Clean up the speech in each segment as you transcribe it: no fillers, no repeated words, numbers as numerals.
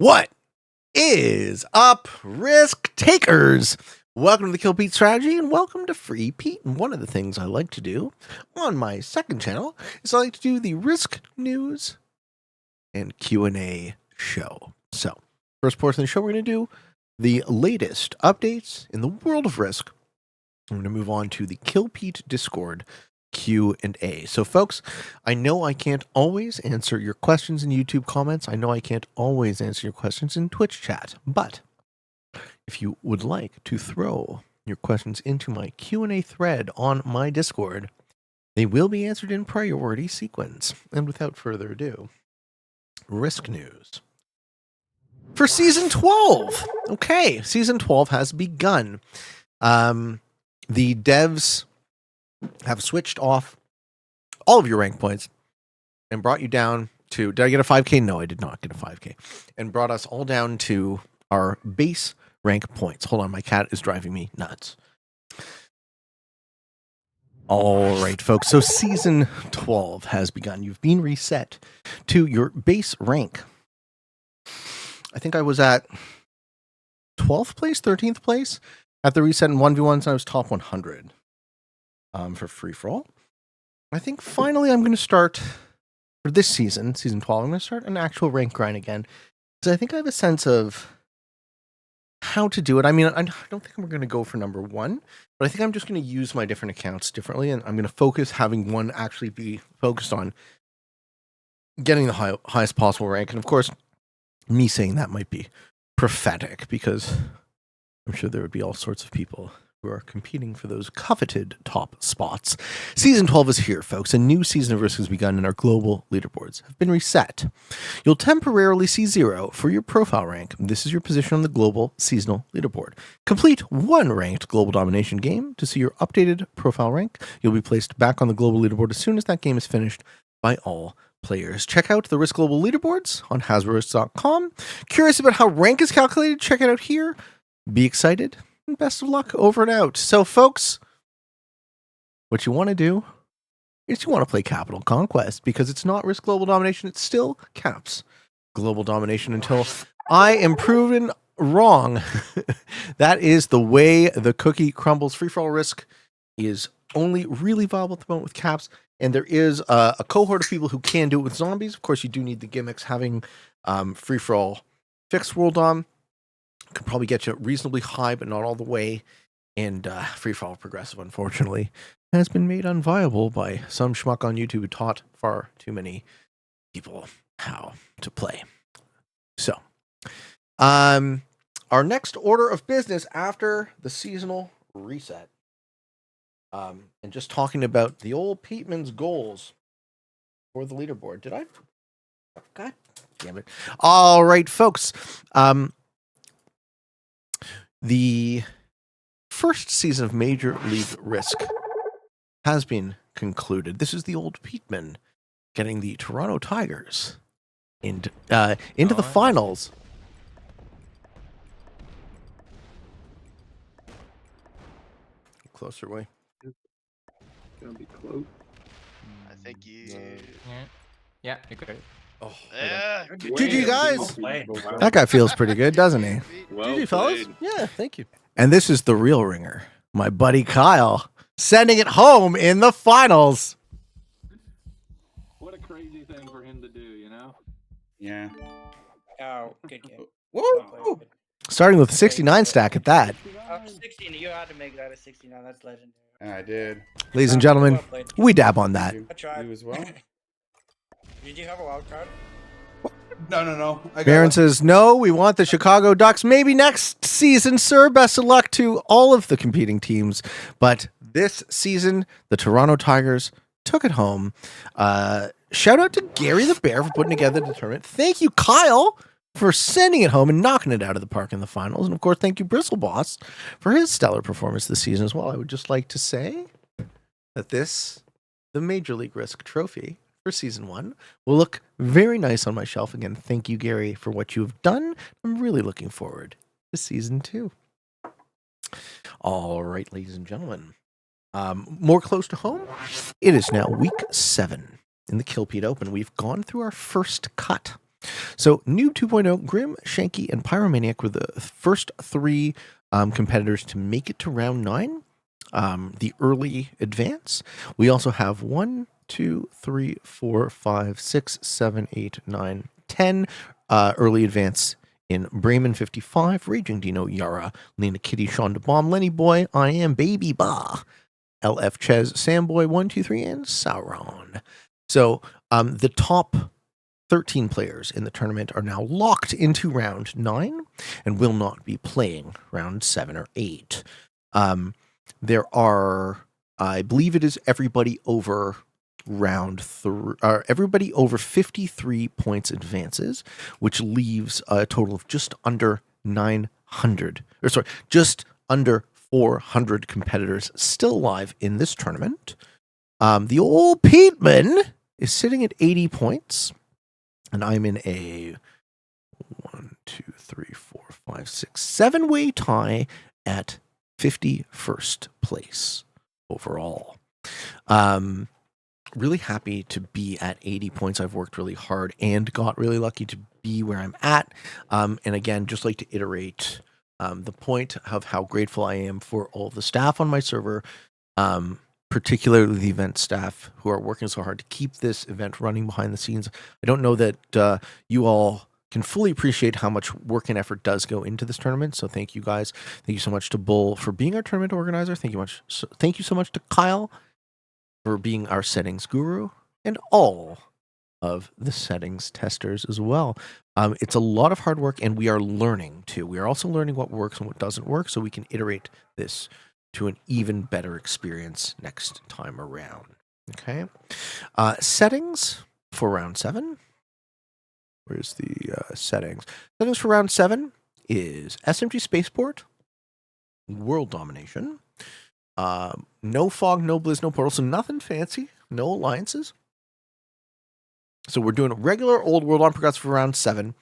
What is up, risk takers? Welcome to the Kill Pete strategy and welcome to Free Pete. And one of the things I like to do on my second channel is I like to do the risk news and Q&A show. So, first portion of the show, we're going to do the latest updates in the world of risk. I'm going to move on to the Kill Pete Discord Q&A. So folks, I know I can't always answer your questions in YouTube comments. I know I can't always answer your questions in Twitch chat, but if you would like to throw your questions into my Q&A thread on my Discord, they will be answered in priority sequence. And without further ado, risk news for season 12. Okay, season 12 has begun. The devs have switched off all of your rank points and brought you down to, did I get a 5k? No, I did not get a 5k. And brought us all down to our base rank points. Hold on, my cat is driving me nuts. All right, folks. So season 12 has begun. You've been reset to your base rank. I think I was at 12th place, 13th place at the reset in 1v1s, and I was top 100. For free-for-all. I think finally I'm going to start, for this season, season 12, I'm going to start an actual rank grind again. Because I think I have a sense of how to do it. I mean, I don't think I'm going to go for number one, but I think I'm just going to use my different accounts differently, and I'm going to focus having one actually be focused on getting the highest possible rank. And of course, me saying that might be prophetic, because I'm sure there would be all sorts of people who are competing for those coveted top spots. Season 12 is here, folks. A new season of Risk has begun, and our global leaderboards have been reset. You'll temporarily see 0 for your profile rank. This is your position on the global seasonal leaderboard. Complete one ranked global domination game to see your updated profile rank. You'll be placed back on the global leaderboard as soon as that game is finished by all players. Check out the Risk Global leaderboards on hasbro.com. Curious about how rank is calculated? Check it out here. Be excited. Best of luck, over and out. So folks, what you want to do is you want to play Capital Conquest, because it's not Risk Global Domination, it's still CHAMPS Global Domination until I am proven wrong. That is the way the cookie crumbles. Free-for-all Risk is only really viable at the moment with CAPS, and there is a cohort of people who can do it with zombies. Of course, you do need the gimmicks. Having free-for-all fixed world dom could probably get you reasonably high, but not all the way. And free-for-all progressive, unfortunately, has been made unviable by some schmuck on YouTube who taught far too many people how to play. So, our next order of business after the seasonal reset, and just talking about the old Peteman's goals for the leaderboard. Did I? God damn it. All right, folks. The first season of Major League Risk has been concluded. This is the old Peteman getting the Toronto Tigers into the finals. Closer way. Gonna be close. I think you. Yeah, you're good. Oh, yeah. GG, guys. Wow. That guy feels pretty good, doesn't he? Well GG, fellas. played. Yeah, thank you. And this is the real ringer, my buddy Kyle, sending it home in the finals. What a crazy thing for him to do, you know? Yeah. Oh, good game. Woo! Starting with 69 stack at that. 16, you had to make that a 69. That's legendary. I did. Ladies and gentlemen, we dab on that. You, I tried. you as well? Did you have a wild card? No. Baron says, no, we want the Chicago Ducks. Maybe next season, sir. Best of luck to all of the competing teams. But this season, the Toronto Tigers took it home. Shout out to Gary the Bear for putting together the tournament. Thank you, Kyle, for sending it home and knocking it out of the park in the finals. And of course, thank you, Bristle Boss, for his stellar performance this season as well. I would just like to say that the Major League Risk trophy for season 1 will look very nice on my shelf. Again, thank you, Gary, for what you have done. I'm really looking forward to season 2. All right, ladies and gentlemen, more close to home, it is now week 7 in the Kill Pete Open. We've gone through our first cut. So Noob 2.0, Grim, Shanky, and Pyromaniac were the first 3 competitors to make it to round 9, the early advance. We also have 1, 2, 3, 4, 5, 6, 7, 8, 9, 10 early advance in Bremen 55, Raging Dino, Yara, Lena Kitty, Sean DeBomb, Lenny Boy, I Am Baby Ba, LF Ches, Samboy 123, and Sauron. So the top 13 players in the tournament are now locked into round 9 and will not be playing round 7 or 8. There are, I believe it is everybody over everybody over 53 points advances, which leaves a total of just under 400 competitors still alive in this tournament. The old Peteman is sitting at 80 points, and I'm in a 1, 2, 3, 4, 5, 6, 7-way tie at 51st place overall. Really happy to be at 80 points. I've worked really hard and got really lucky to be where I'm at. And again, just like to iterate the point of how grateful I am for all of the staff on my server, particularly the event staff who are working so hard to keep this event running behind the scenes. I don't know that you all can fully appreciate how much work and effort does go into this tournament. So thank you guys. Thank you so much to Bull for being our tournament organizer. Thank you so much to Kyle for being our settings guru, and all of the settings testers as well. It's a lot of hard work, and we are learning too. We are also learning what works and what doesn't work, so we can iterate this to an even better experience next time around. Okay. Settings for round 7. Where's the settings? Settings for round 7 is SMG Spaceport, World Domination, no fog, no blizz, no portal, so nothing fancy, no alliances. So we're doing a regular old world on progressive for round 7.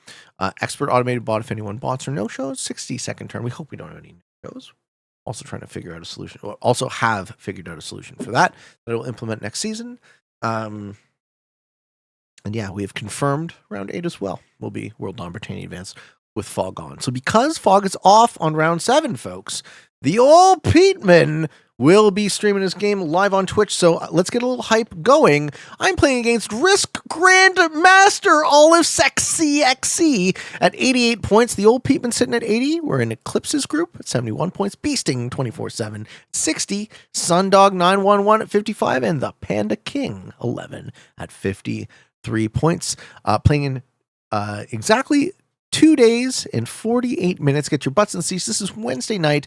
Expert automated bot if anyone bots or no shows. 60-second turn. We hope we don't have any no shows. Also trying to figure out a solution. Also have figured out a solution for that we'll implement next season. And yeah, we have confirmed round 8 as well. Will be World Non-Britannia Advance with fog on. So because fog is off on round 7, folks, the old Peteman will be streaming this game live on Twitch. So let's get a little hype going. I'm playing against Risk Grandmaster Olive Sexy XC at 88 points. The old Peteman sitting at 80. We're in Eclipse's group at 71 points. Beasting 24/7 60. Sundog 911 at 55. And the Panda King 11 at 53 points. Playing in exactly 2 days and 48 minutes. Get your butts in the seats. This is Wednesday night.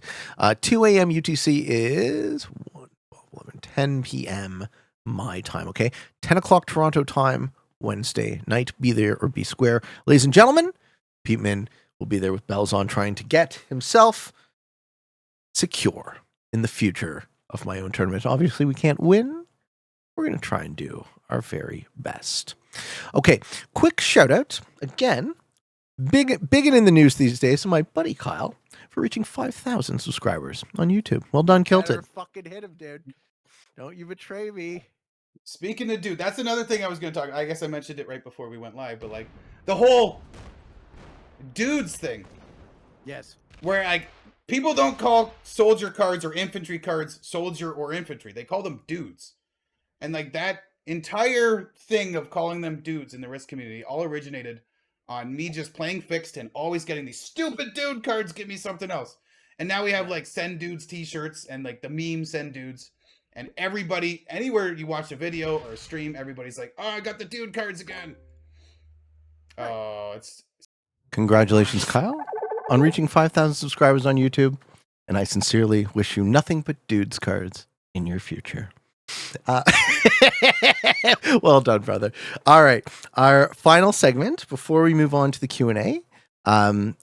2 a.m. UTC is 1, 12, 11, 10 p.m. my time, okay? 10 o'clock Toronto time, Wednesday night. Be there or be square. Ladies and gentlemen, Peteman will be there with bells on trying to get himself secure in the future of my own tournament. Obviously, we can't win. We're going to try and do our very best. Okay, quick shout out again. Big in the news these days, my buddy Kyle for reaching 5,000 subscribers on YouTube. Well done, Kylted. Fucking hit him, dude. Don't you betray me. Speaking of dude, that's another thing I was going to talk. I guess I mentioned it right before we went live, but like the whole dudes thing. Yes. Where like people don't call soldier cards or infantry cards soldier or infantry. They call them dudes. And like that entire thing of calling them dudes in the Risk community all originated on me just playing fixed and always getting these stupid dude cards, give me something else. And now we have like send dudes t-shirts and like the meme send dudes. And everybody, anywhere you watch a video or a stream, everybody's like, oh, I got the dude cards again. Oh, it's... Congratulations, Kyle, on reaching 5,000 subscribers on YouTube. And I sincerely wish you nothing but dudes cards in your future. Well done, brother. All right. Our final segment before we move on to the Q&A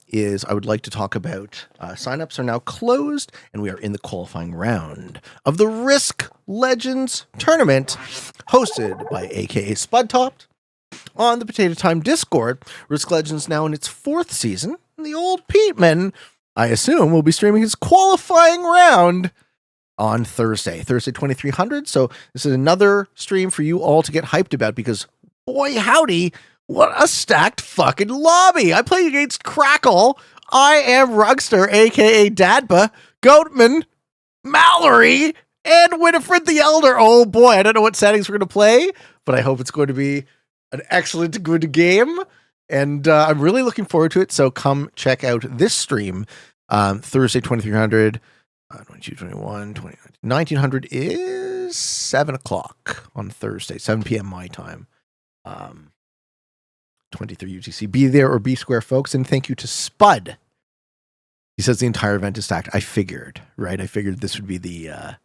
is I would like to talk about signups are now closed and we are in the qualifying round of the Risk Legends tournament hosted by AKA Spudtopped on the Potato Time Discord. Risk Legends now in its 4th season. And the old Peteman, I assume, will be streaming his qualifying round on Thursday 2300. So this is another stream for you all to get hyped about because boy howdy, What a stacked fucking lobby. I play against Crackle. I am Rugster, aka Dadba, Goatman, Mallory, and Winifred the Elder. Oh boy, I don't know what settings we're going to play, but I hope it's going to be an excellent, good game. And I'm really looking forward to it. So come check out this stream Thursday, 2300, 22, 21, 20, 1900 is 7 o'clock on Thursday, 7 p.m. my time. 23 UTC. Be there or be square, folks. And thank you to Spud. He says the entire event is stacked. I figured, right? I figured this would be the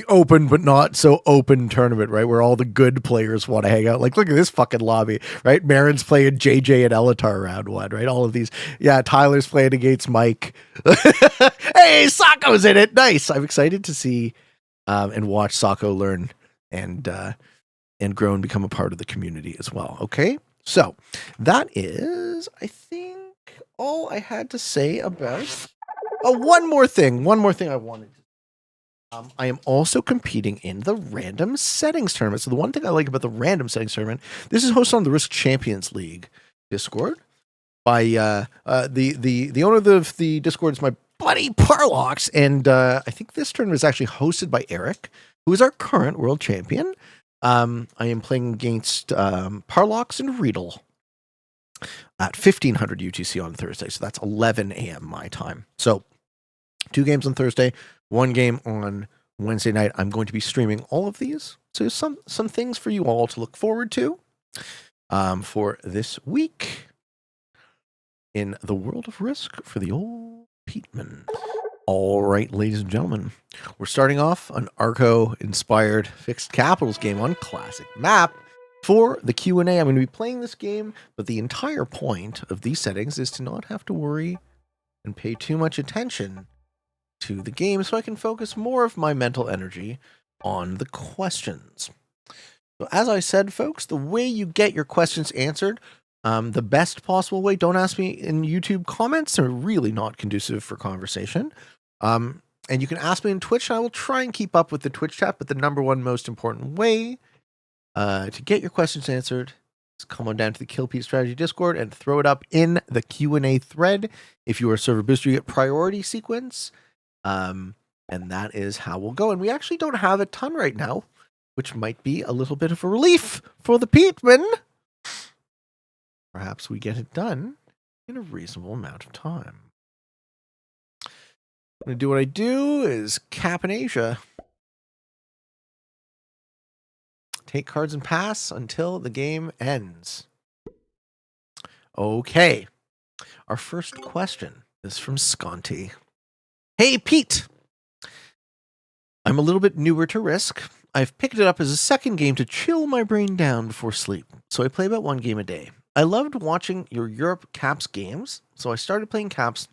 open but not so open tournament, right? Where all the good players want to hang out. Like, look at this fucking lobby, right? Marin's playing JJ and Elatar round one, right? All of these. Yeah, Tyler's playing against Mike. Hey, Socko's in it. Nice. I'm excited to see and watch Socko learn and grow and become a part of the community as well. Okay. So that is, I think, all I had to say about. Oh, one more thing I wanted to. I am also competing in the random settings tournament. So the one thing I like about the random settings tournament, this is hosted on the Risk Champions League Discord by the owner of the Discord is my buddy Parlox, and I think this tournament is actually hosted by Eric, who is our current world champion. I am playing against Parlox and Riedel at 1500 UTC on Thursday. So that's 11 a.m. my time. So 2 games on Thursday, 1 game on Wednesday night. I'm going to be streaming all of these. So some things for you all to look forward to for this week in the world of Risk for the old Peteman. All right, ladies and gentlemen, we're starting off an Arco-inspired fixed capitals game on classic map. For the Q&A, I'm going to be playing this game, but the entire point of these settings is to not have to worry and pay too much attention to the game, so I can focus more of my mental energy on the questions. So as I said, folks, the way you get your questions answered, the best possible way, don't ask me in YouTube comments. They're really not conducive for conversation. And you can ask me in Twitch, and I will try and keep up with the Twitch chat, but the number one most important way to get your questions answered is come on down to the Kylted Strategy Discord and throw it up in the Q&A thread. If you are a server booster, you get priority sequence. And that is how we'll go. And we actually don't have a ton right now, which might be a little bit of a relief for the Peteman. Perhaps we get it done in a reasonable amount of time. I'm going to do what I do is cap in Asia. Take cards and pass until the game ends. Okay. Our first question is from Sconti. Hey, Pete. I'm a little bit newer to Risk. I've picked it up as a second game to chill my brain down before sleep, so I play about 1 game a day. I loved watching your Europe Caps games, so I started playing Caps,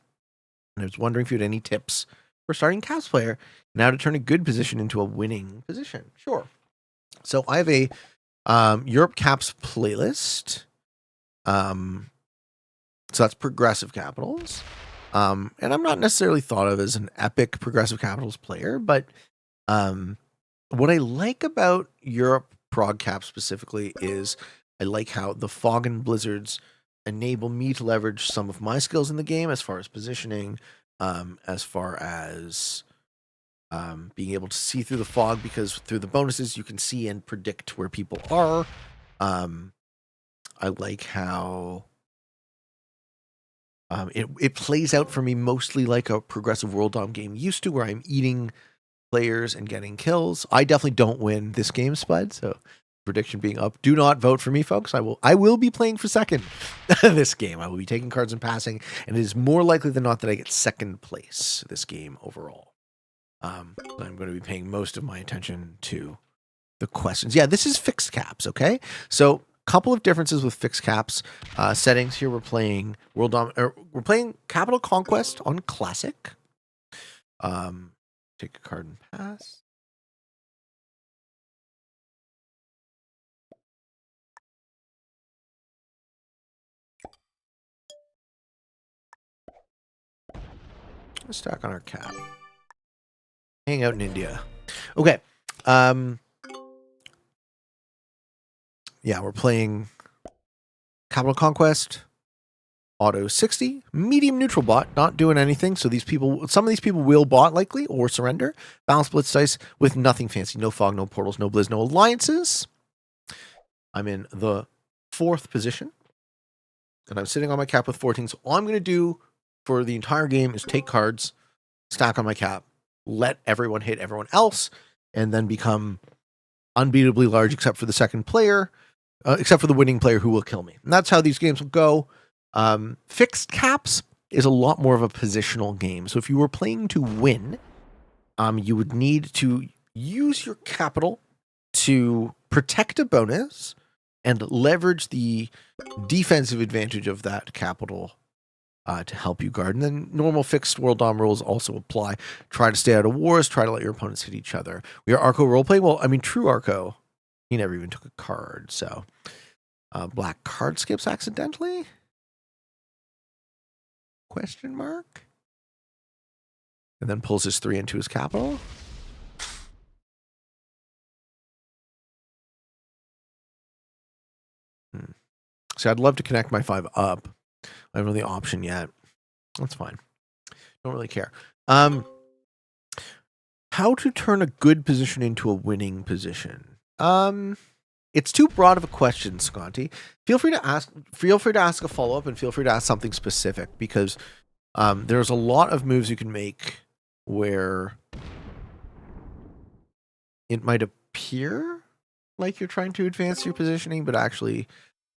and I was wondering if you had any tips for starting Caps player now to turn a good position into a winning position. Sure. So I have a Europe Caps playlist. So that's progressive capitals. And I'm not necessarily thought of as an epic progressive capitals player, but what I like about Europe Prog Cap specifically is I like how the fog and blizzards enable me to leverage some of my skills in the game as far as positioning, as far as being able to see through the fog, because through the bonuses you can see and predict where people are. I like how it plays out for me mostly like a progressive World Dom game used to, where I'm eating players and getting kills. I definitely don't win this game, Spud, so prediction being up. Do not vote for me, folks. I will be playing for second this game. I will be taking cards and passing, and it is more likely than not that I get second place this game overall. I'm going to be paying most of my attention to the questions. Yeah, this is fixed caps, okay? So couple of differences with fixed caps settings here. We're playing we're playing Capital Conquest on Classic. Take a card and pass. Let's stack on our cap. Hang out in India. Okay. Yeah, we're playing Capital Conquest, Auto 60, medium neutral bot, not doing anything. So some of these people will bot likely or surrender. Balance Blitz Dice with nothing fancy. No Fog, no Portals, no Blizz, no Alliances. I'm in the 4th position. And I'm sitting on my cap with 14. So all I'm going to do for the entire game is take cards, stack on my cap, let everyone hit everyone else, and then become unbeatably large except for the second player, except for the winning player who will kill me. And that's how these games will go. Fixed caps is a lot more of a positional game. So if you were playing to win, you would need to use your capital to protect a bonus and leverage the defensive advantage of that capital to help you guard. And then normal fixed World Dom rules also apply. Try to stay out of wars. Try to let your opponents hit each other. We are Arco roleplay. Well, I mean, true Arco, he never even took a card. So black card skips accidentally? Question mark? And then pulls his 3 into his capital. So I'd love to connect my 5 up. I don't have the option yet. That's fine. Don't really care. How to turn a good position into a winning position? It's too broad of a question, Sconti. Feel free to ask a follow-up and feel free to ask something specific because there's a lot of moves you can make where it might appear like you're trying to advance your positioning, but actually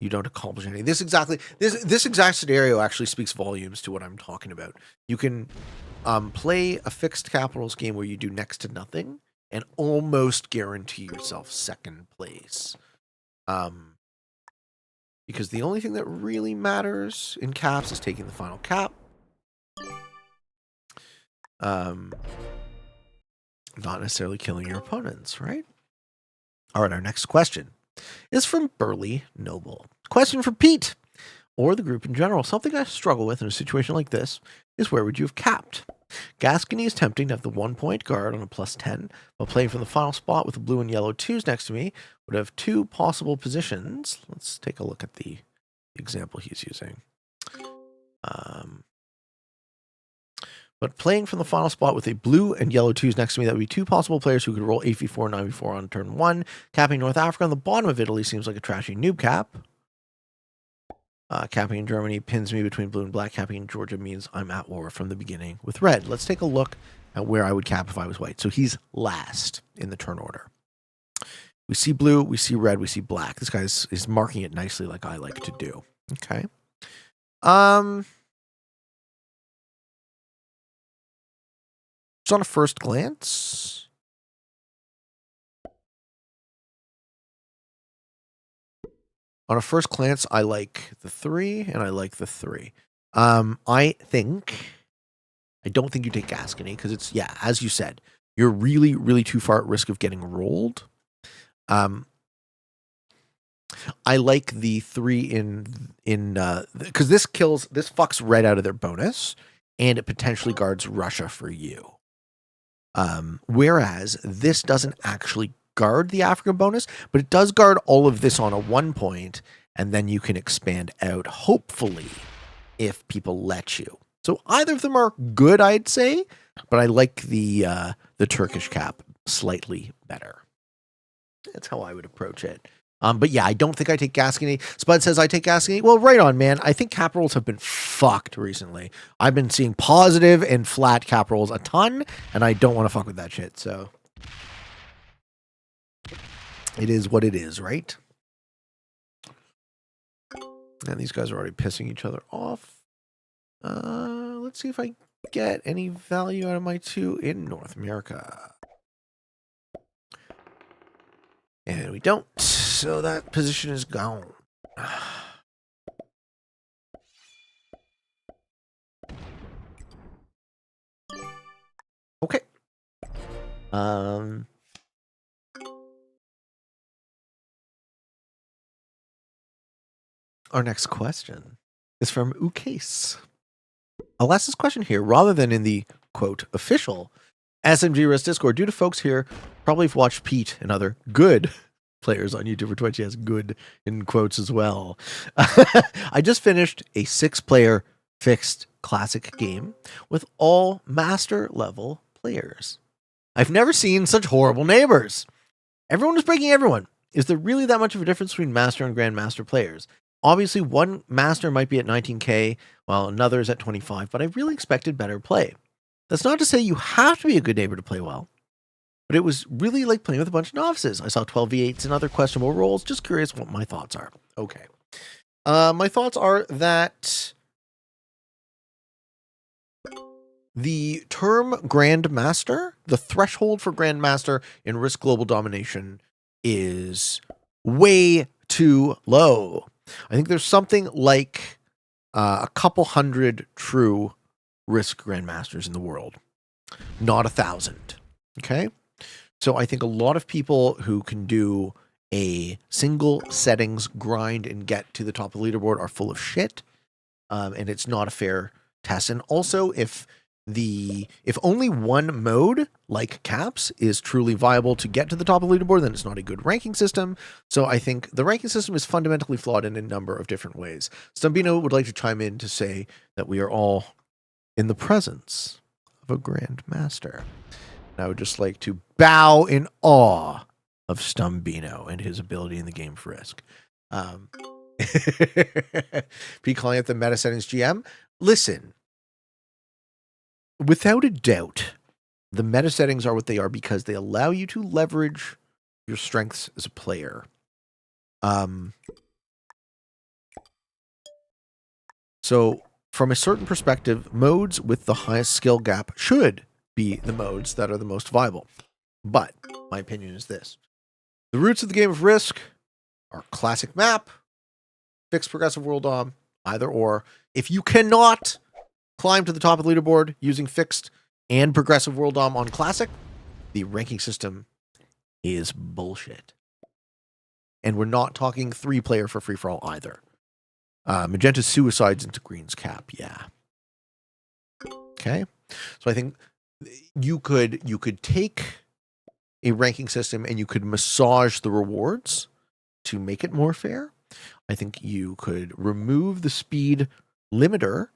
you don't accomplish anything. This exact scenario actually speaks volumes to what I'm talking about. You can play a fixed capitals game where you do next to nothing and almost guarantee yourself second place. Because the only thing that really matters in caps is taking the final cap. Not necessarily killing your opponents, right? All right, our next question is from Burley Noble. Question for Pete, or the group in general. Something I struggle with in a situation like this is where would you have capped? Gascony is tempting to have the 1-point guard on a +10, but playing from the final spot with the blue and yellow 2s next to me would have 2 possible positions. Let's take a look at the example he's using. But playing from the final spot with a blue and yellow 2s next to me, that would be 2 possible players who could roll 8v4 and 9v4 on turn 1. Capping North Africa on the bottom of Italy seems like a trashy noob cap. Capping in Germany pins me between blue and black. Capping in Georgia means I'm at war from the beginning with red. Let's take a look at where I would cap if I was white. So he's last in the turn order. We see blue, we see red, we see black. This guy is marking it nicely like I like to do. Okay. Just on a first glance, I like the 3 and I like the 3. I don't think you take Gascony because it's, yeah, as you said, you're really, really too far at risk of getting rolled. I like the 3 in because this fucks red out of their bonus and it potentially guards Russia for you. Whereas this doesn't actually guard the African bonus, but it does guard all of this on a 1 point, and then you can expand out, hopefully, if people let you. So either of them are good, I'd say, but I like the Turkish cap slightly better. That's how I would approach it. But yeah, I don't think I take Gascony. Spud says I take Gascony. Well, right on, man. I think cap rolls have been fucked recently. I've been seeing positive and flat cap rolls a ton, and I don't want to fuck with that shit. So it is what it is, right? And these guys are already pissing each other off. Let's see if I get any value out of my 2 in North America. And we don't. So that position is gone. Okay. Our next question is from Ukase. I'll ask this question here rather than in the, quote, official SMG Risk Discord, due to folks here probably have watched Pete and other good players on YouTube or Twitch. Yes, good in quotes as well. I just finished a 6-player fixed classic game with all master level players. I've never seen such horrible neighbors. Everyone is breaking everyone. Is there really that much of a difference between master and grandmaster players? Obviously, one master might be at 19k, while another is at 25, but I really expected better play. That's not to say you have to be a good neighbor to play well, but it was really like playing with a bunch of novices. I saw 12v8s and other questionable rolls. Just curious what my thoughts are. Okay. My thoughts are that the term Grandmaster, the threshold for Grandmaster in Risk Global Domination is way too low. I think there's something like a couple hundred true Risk Grandmasters in the world, not 1,000. Okay? So I think a lot of people who can do a single settings grind and get to the top of the leaderboard are full of shit, and it's not a fair test. And also, if only one mode, like CHAMPS, is truly viable to get to the top of the leaderboard, then it's not a good ranking system. So I think the ranking system is fundamentally flawed in a number of different ways. Stumbino would like to chime in to say that we are all in the presence of a Grandmaster. And I would just like to bow in awe of Stumbino and his ability in the game for Risk. P calling it the meta settings GM. Listen, without a doubt, the meta settings are what they are because they allow you to leverage your strengths as a player. So from a certain perspective, modes with the highest skill gap should be the modes that are the most viable. But my opinion is this. The roots of the game of Risk are classic map, fixed progressive world dom, either or. If you cannot climb to the top of the leaderboard using fixed and progressive world dom on classic, the ranking system is bullshit. And we're not talking 3-player for free-for-all either. Magenta's suicides into green's cap, yeah. Okay? So I think you could take a ranking system and you could massage the rewards to make it more fair. I think you could remove the speed limiter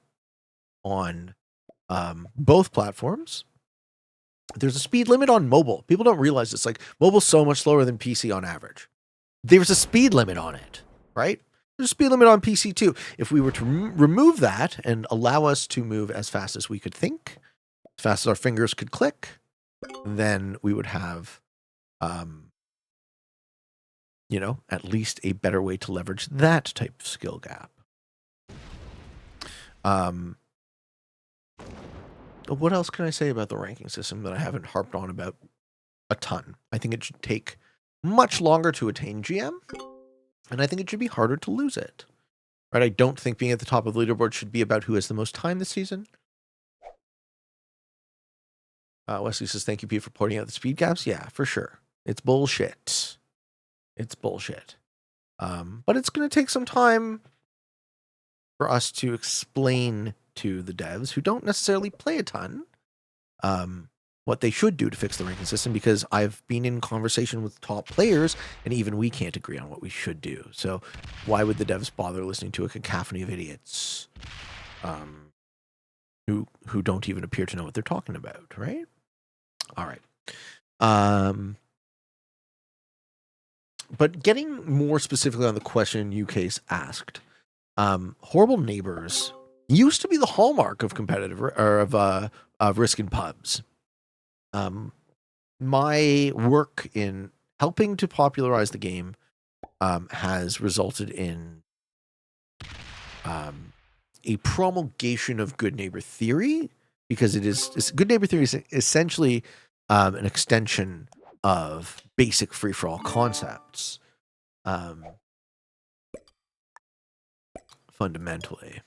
on both platforms. There's a speed limit on mobile. People don't realize this. Like, mobile's so much slower than PC on average. There's a speed limit on it, right? There's a speed limit on PC too. If we were to remove that and allow us to move as fast as we could think, as fast as our fingers could click, then we would have, at least a better way to leverage that type of skill gap. What else can I say about the ranking system that I haven't harped on about a ton? I think it should take much longer to attain GM, and I think it should be harder to lose it. Right? I don't think being at the top of the leaderboard should be about who has the most time this season. Wesley says, thank you, Pete, for pointing out the speed gaps. Yeah, for sure. It's bullshit. It's bullshit. But it's going to take some time for us to explain to the devs who don't necessarily play a ton what they should do to fix the ranking system, because I've been in conversation with top players and even we can't agree on what we should do. So why would the devs bother listening to a cacophony of idiots who don't even appear to know what they're talking about, right? All right. But getting more specifically on the question UK's asked, horrible neighbors used to be the hallmark of competitive or of Risk in pubs. My work in helping to popularize the game has resulted in a promulgation of good neighbor theory, because it's good neighbor theory is essentially an extension of basic free-for-all concepts, fundamentally.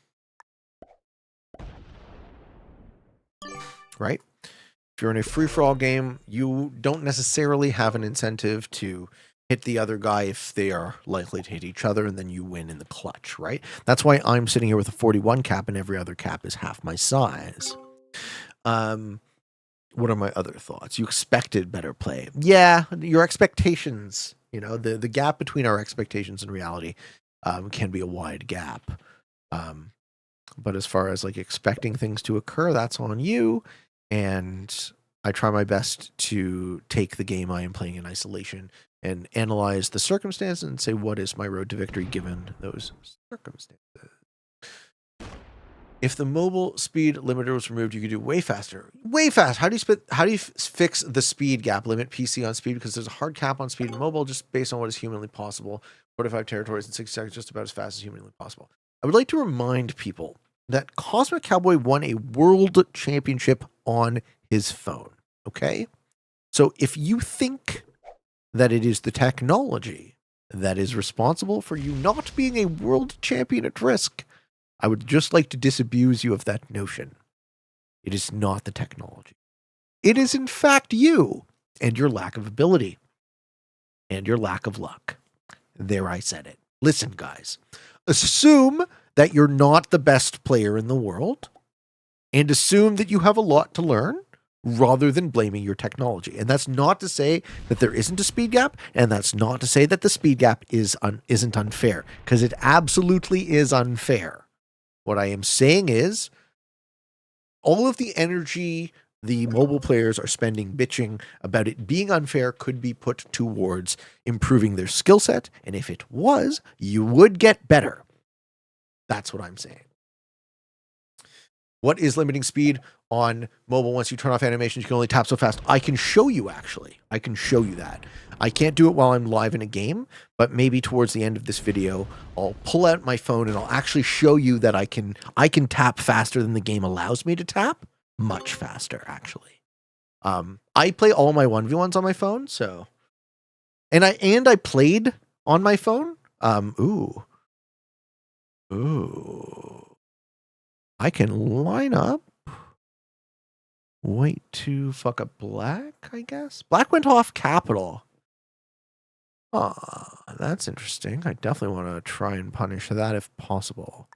Right? If you're in a free-for-all game, you don't necessarily have an incentive to hit the other guy if they are likely to hit each other, and then you win in the clutch, right? That's why I'm sitting here with a 41 cap and every other cap is half my size. what are my other thoughts? You expected better play. Yeah, your expectations, the gap between our expectations and reality can be a wide gap. But as far as like expecting things to occur, that's on you. And I try my best to take the game I am playing in isolation and analyze the circumstances and say, what is my road to victory given those circumstances? If the mobile speed limiter was removed, you could do way faster. Way fast. How do you fix the speed gap? Limit PC on speed because there's a hard cap on speed in mobile just based on what is humanly possible. 45 territories in 60 seconds, just about as fast as humanly possible. I would like to remind people that Cosmic Cowboy won a world championship on his phone. Okay? So if you think that it is the technology that is responsible for you not being a world champion at risk, I would just like to disabuse you of that notion. It is not the technology. It is, in fact, you and your lack of ability and your lack of luck. There, I said it. Listen, guys. Assume that you're not the best player in the world and assume that you have a lot to learn rather than blaming your technology. And that's not to say that there isn't a speed gap, and that's not to say that the speed gap isn't unfair, because it absolutely is unfair. What I am saying is all of the energy the mobile players are spending bitching about it being unfair could be put towards improving their skill set. And if it was, you would get better. That's what I'm saying. What is limiting speed on mobile? Once you turn off animations, you can only tap so fast. I can show you, actually. I can show you that. I can't do it while I'm live in a game, but maybe towards the end of this video, I'll pull out my phone and I'll actually show you that I can tap faster than the game allows me to tap. Much faster, actually. I play all my 1v1s on my phone, so... And I played on my phone. Ooh. I can line up. Wait to fuck up black, I guess. Black went off capital. That's interesting. I definitely want to try and punish that if possible.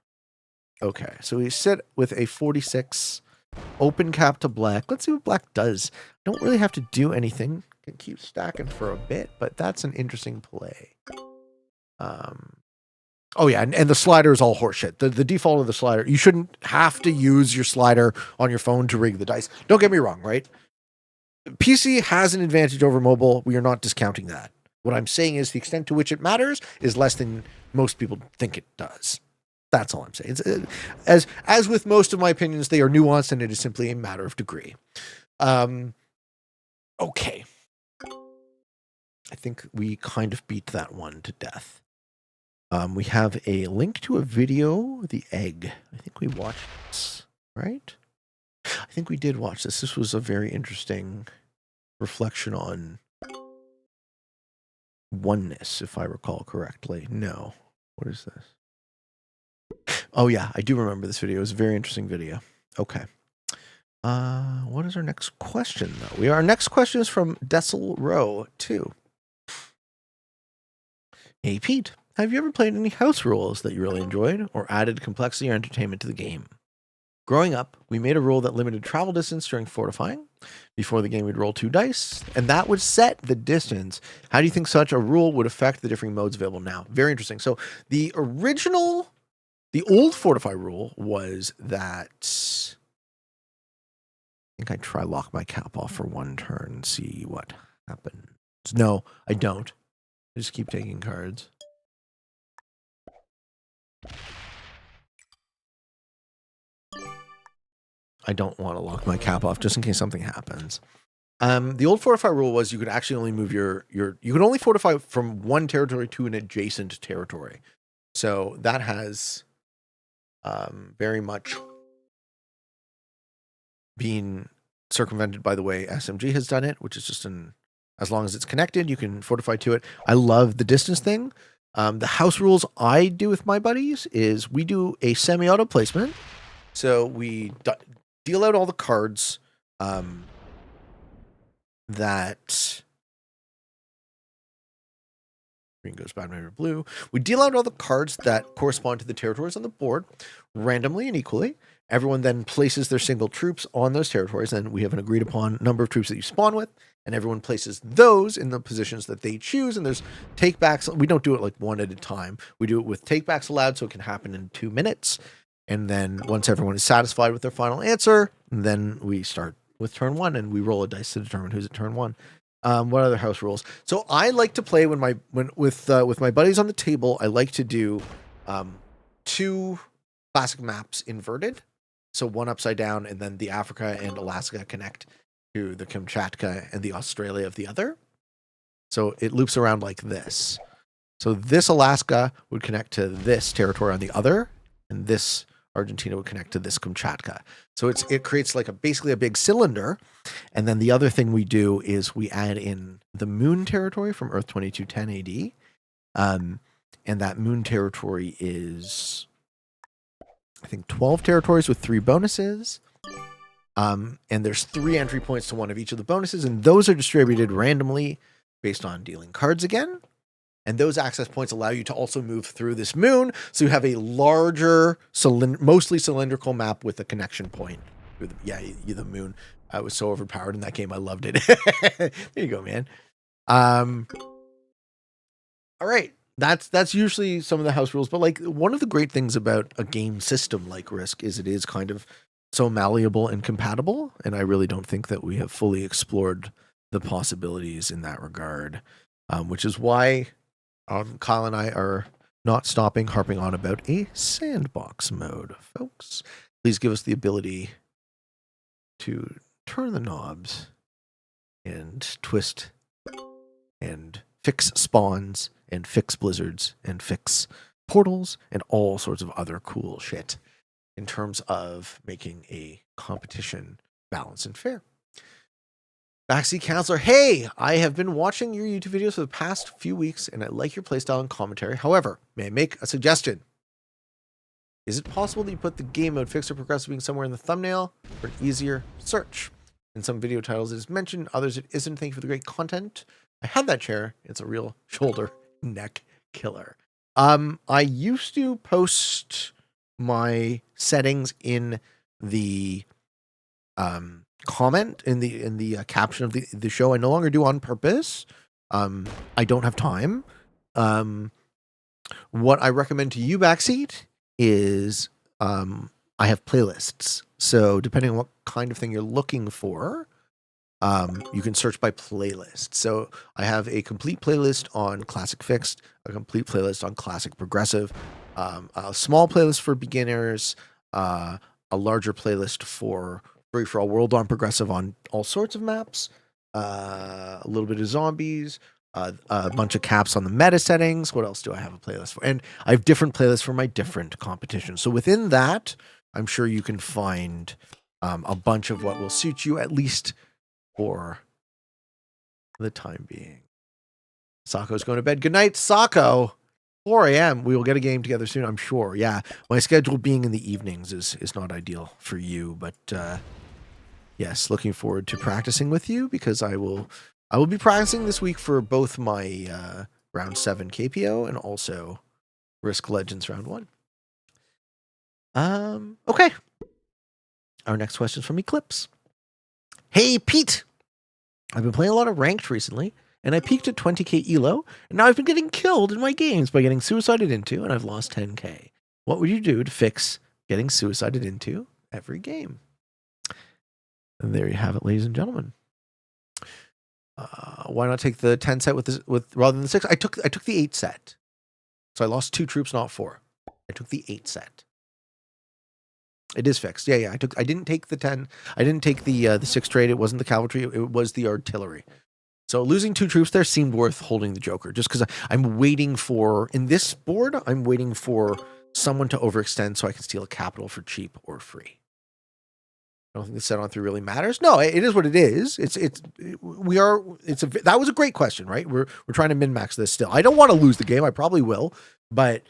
Okay, so we sit with a 46 open cap to black. Let's see what black does. Don't really have to do anything. Can keep stacking for a bit, but that's an interesting play. Oh yeah, and the slider is all horseshit. The default of the slider, you shouldn't have to use your slider on your phone to rig the dice. Don't get me wrong, right? PC has an advantage over mobile. We are not discounting that. What I'm saying is the extent to which it matters is less than most people think it does. That's all I'm saying. As with most of my opinions, they are nuanced and it is simply a matter of degree. Okay. I think we kind of beat that one to death. We have a link to a video, The Egg. I think we watched this, right? I think we did watch this. This was a very interesting reflection on oneness, if I recall correctly. No. What is this? Oh, yeah, I do remember this video. It was a very interesting video. Okay. What is our next question, though? Our next question is from Decil Row 2. Hey, Pete. Have you ever played any house rules that you really enjoyed or added complexity or entertainment to the game? Growing up, we made a rule that limited travel distance during fortifying. Before the game, we'd roll 2 dice, and that would set the distance. How do you think such a rule would affect the different modes available now? Very interesting. So the old fortify rule was that... I think I'd try lock my cap off for 1 turn and see what happens. No, I don't. I just keep taking cards. I don't want to lock my cap off just in case something happens. The old fortify rule was you could actually only move you could only fortify from one territory to an adjacent territory. So that has very much been circumvented by the way SMG has done it, which is just as long as it's connected, you can fortify to it. I love the distance thing. The house rules I do with my buddies is we do a semi-auto placement. So we deal out all the cards that green goes bad, red, or blue. We deal out all the cards that correspond to the territories on the board randomly and equally, Everyone then places their single troops on those territories, and we have an agreed upon number of troops that you spawn with, and everyone places those in the positions that they choose. And there's takebacks. We don't do it like one at a time. We do it with takebacks allowed, so it can happen in 2 minutes. And then once everyone is satisfied with their final answer, then we start with turn 1, and we roll a dice to determine who's at turn 1. What other house rules? So I like to play with my buddies on the table. I like to do 2 classic maps inverted. So one upside down, and then the Africa and Alaska connect to the Kamchatka and the Australia of the other. So it loops around like this. So this Alaska would connect to this territory on the other, and this Argentina would connect to this Kamchatka. So it creates like basically a big cylinder. And then the other thing we do is we add in the moon territory from Earth 2210 AD. And that moon territory is, I think, 12 territories with 3 bonuses. And there's 3 entry points to one of each of the bonuses, and those are distributed randomly based on dealing cards again. And those access points allow you to also move through this moon, so you have a larger, mostly cylindrical map with a connection point. The moon. I was so overpowered in that game. I loved it. There you go, man. All right. That's usually some of the house rules, but like one of the great things about a game system like Risk is it is kind of so malleable and compatible, and I really don't think that we have fully explored the possibilities in that regard, which is why Kyle and I are not harping on about a sandbox mode, folks. Please give us the ability to turn the knobs and twist and fix spawns and fix blizzards and fix portals and all sorts of other cool shit in terms of making a competition balanced and fair. Backseat Counselor, hey, I have been watching your YouTube videos for the past few weeks and I like your playstyle and commentary. However, may I make a suggestion? Is it possible that you put the game mode fixed or progressive being somewhere in the thumbnail for an easier search? In some video titles it is mentioned, others it isn't. Thank you for the great content. I have that chair. It's a real shoulder neck killer. I used to post my settings in the comment in the caption of the show. I no longer do on purpose. I don't have time. What I recommend to you, Backseat, is I have playlists. So depending on what kind of thing you're looking for, you can search by playlist. So I have a complete playlist on classic fixed, a complete playlist on classic progressive, a small playlist for beginners, a larger playlist for free for all world on progressive on all sorts of maps, a little bit of zombies, a bunch of caps on the meta settings. What else do I have a playlist for? And I have different playlists for my different competitions. So within that, I'm sure you can find a bunch of what will suit you, at least for the time being. Sako's going to bed. Good night, Sako. 4 a.m. We will get a game together soon, I'm sure. Yeah, my schedule being in the evenings is not ideal for you, but yes, looking forward to practicing with you because I will be practicing this week for both my round 7 KPO and also Risk Legends round 1. Okay. Our next question is from Eclipse. Hey, Pete. I've been playing a lot of ranked recently, and I peaked at 20k elo, and now I've been getting killed in my games by getting suicided into, and I've lost 10k. What would you do to fix getting suicided into every game? And there you have it, ladies and gentlemen. Why not take the 10 set with rather than the 6? I took the 8 set, so I lost 2 troops, not 4. I took the 8 set. It is fixed. Yeah. I didn't take the 10. I didn't take the 6 trade. It wasn't the cavalry. It was the artillery. So losing 2 troops there seemed worth holding the Joker, just because I'm waiting for, in this board, I'm waiting for someone to overextend so I can steal a capital for cheap or free. I don't think the set on 3 really matters. No, it is what it is. That was a great question, right? We're trying to min-max this still. I don't want to lose the game. I probably will, but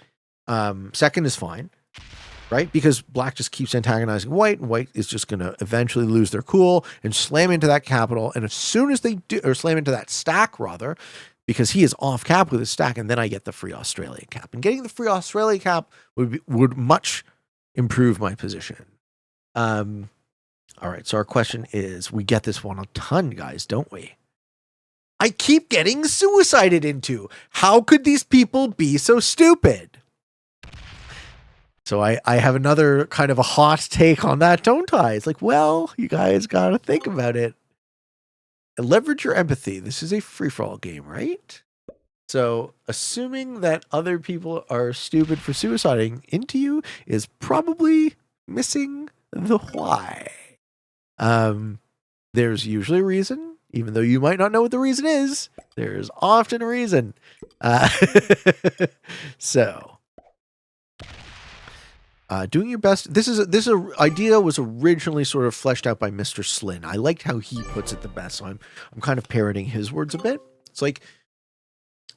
second is fine. Right? Because black just keeps antagonizing white, and white is just going to eventually lose their cool and slam into that capital. And as soon as they do, or slam into that stack rather, because he is off cap with his stack, and then I get the free Australia cap. And getting the free Australia cap would much improve my position. All right, so our question is, we get this one a ton, guys, don't we? I keep getting suicided into. How could these people be so stupid? So I have another kind of a hot take on that, don't I? It's like, well, you guys got to think about it. And leverage your empathy. This is a free-for-all game, right? So assuming that other people are stupid for suiciding into you is probably missing the why. There's usually a reason, even though you might not know what the reason is. There's often a reason. So, doing your best. This idea was originally sort of fleshed out by Mr. Slynn. I liked how he puts it the best. So I'm kind of parroting his words a bit. It's like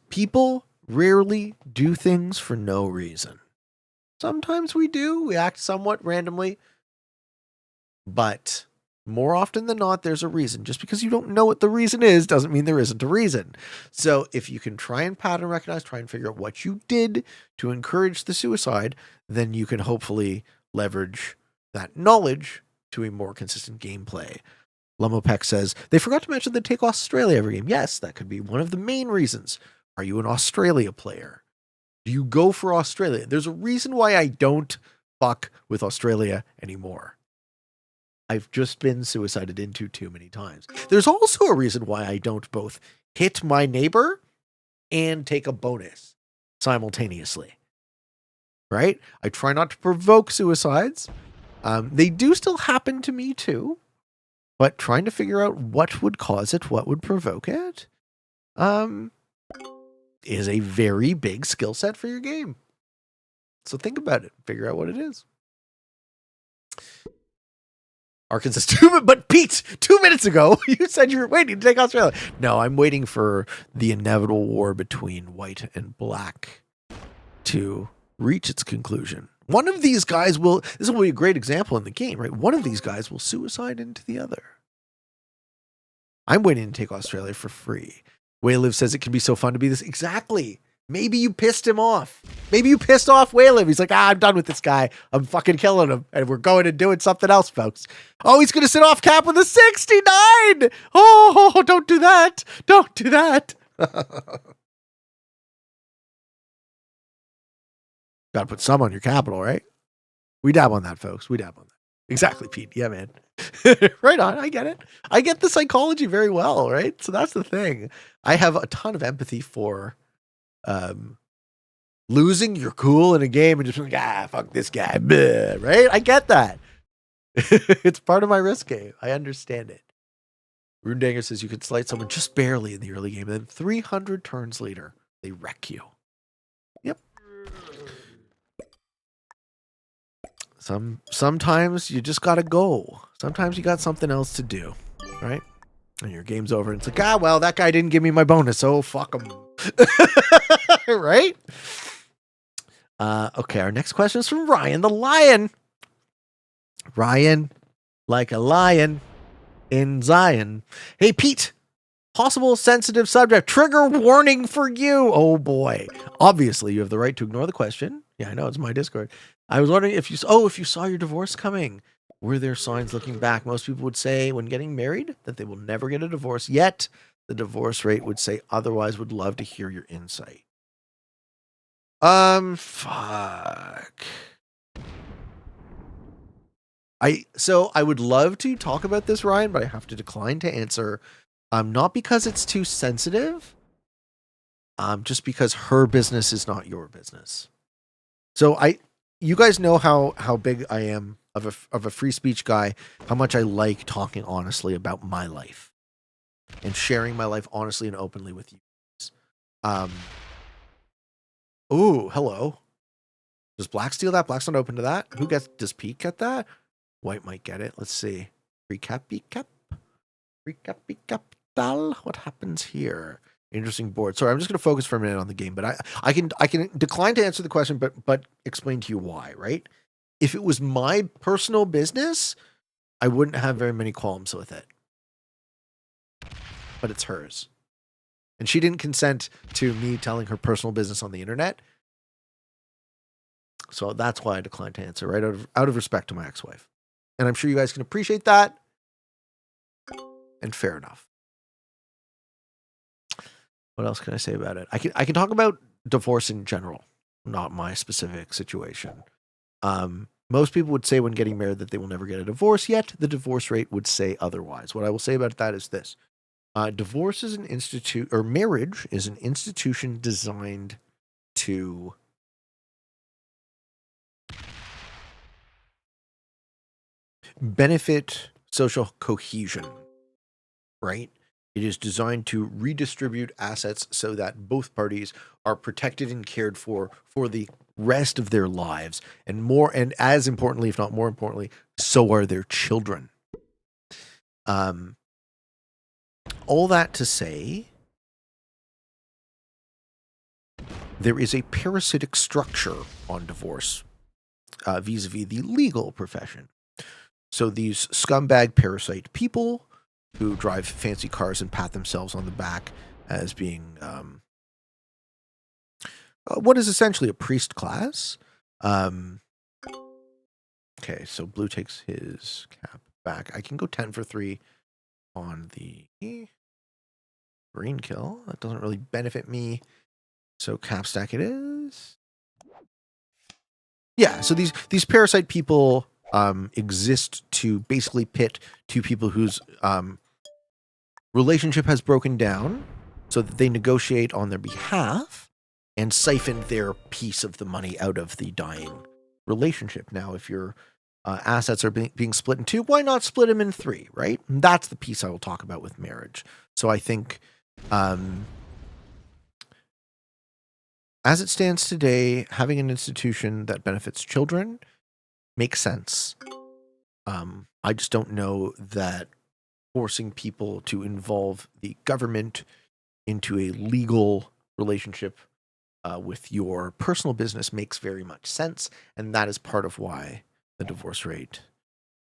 people rarely do things for no reason. Sometimes we do. We act somewhat randomly, but more often than not, there's a reason. Just because you don't know what the reason is doesn't mean there isn't a reason. So if you can try and pattern recognize, try and figure out what you did to encourage the suicide, then you can hopefully leverage that knowledge to a more consistent gameplay. Lumopec says, they forgot to mention the Take Australia every game. Yes, that could be one of the main reasons. Are you an Australia player? Do you go for Australia? There's a reason why I don't fuck with Australia anymore. I've just been suicided into too many times. There's also a reason why I don't both hit my neighbor and take a bonus simultaneously. Right? I try not to provoke suicides. They do still happen to me too, but trying to figure out what would cause it, what would provoke it, is a very big skill set for your game. So think about it. Figure out what it is. Arkansas, but Pete, 2 minutes ago, you said you were waiting to take Australia. No, I'm waiting for the inevitable war between white and black to reach its conclusion. One of these guys will, this will be a great example in the game, right? One of these guys will suicide into the other. I'm waiting to take Australia for free. Wayliv says it can be so fun to be this. Exactly. Maybe you pissed him off. Maybe you pissed off Wayliv. He's like, I'm done with this guy. I'm fucking killing him. And we're going and doing something else, folks. Oh, he's going to sit off cap with a 69. Oh, don't do that. Don't do that. Got to put some on your capital, right? We dab on that, folks. We dab on that. Exactly, Pete. Yeah, man. Right on. I get it. I get the psychology very well, right? So that's the thing. I have a ton of empathy for losing your cool in a game and just being like, fuck this guy. Bleh, right? I get that. It's part of my risk game. I understand it. Rundanger says you can slight someone just barely in the early game, and then 300 turns later, they wreck you. Yep. Sometimes you just gotta go. Sometimes you got something else to do, right? And your game's over, and it's like, well, that guy didn't give me my bonus, so fuck him. Right? Okay, our next question is from Ryan the Lion. Ryan, like a lion in Zion. Hey, Pete, possible sensitive subject. Trigger warning for you. Oh, boy. Obviously, you have the right to ignore the question. Yeah, I know, it's my Discord. I was wondering if you saw your divorce coming. Were there signs looking back? Most people would say when getting married that they will never get a divorce. Yet, the divorce rate would say otherwise. Would love to hear your insight. Fuck. I would love to talk about this, Ryan, but I have to decline to answer. Not because it's too sensitive. Just because her business is not your business. So you guys know how big I am of a free speech guy, how much I like talking honestly about my life and sharing my life honestly and openly with you. Ooh, hello. Does Black steal that? Black's not open to that. Does Pete get that? White might get it. Let's see. Recap. What happens here? Interesting board. Sorry, I'm just going to focus for a minute on the game, but I can decline to answer the question, but explain to you why, right? If it was my personal business, I wouldn't have very many qualms with it. But it's hers. And she didn't consent to me telling her personal business on the internet. So that's why I declined to answer, right? Out of respect to my ex-wife. And I'm sure you guys can appreciate that. And fair enough. What else can I say about it? I can talk about divorce in general, not my specific situation. Most people would say when getting married that they will never get a divorce, yet the divorce rate would say otherwise. What I will say about that is this. Divorce is an institute, or marriage is an institution designed to benefit social cohesion, right? It is designed to redistribute assets so that both parties are protected and cared for the rest of their lives. And more, and as importantly, if not more importantly, so are their children. All that to say, there is a parasitic structure on divorce vis-a-vis the legal profession. So these scumbag parasite people who drive fancy cars and pat themselves on the back as being what is essentially a priest class. Okay, so Blue takes his cap back. I can go 10 for 3 on the green kill. That doesn't really benefit me. So cap stack it is. Yeah, so these parasite people exist to basically pit two people whose relationship has broken down so that they negotiate on their behalf and siphon their piece of the money out of the dying relationship. Now, if your assets are being split in two, why not split them in three, right? And that's the piece I will talk about with marriage. So I think as it stands today, having an institution that benefits children makes sense. I just don't know that forcing people to involve the government into a legal relationship with your personal business makes very much sense. And that is part of why the divorce rate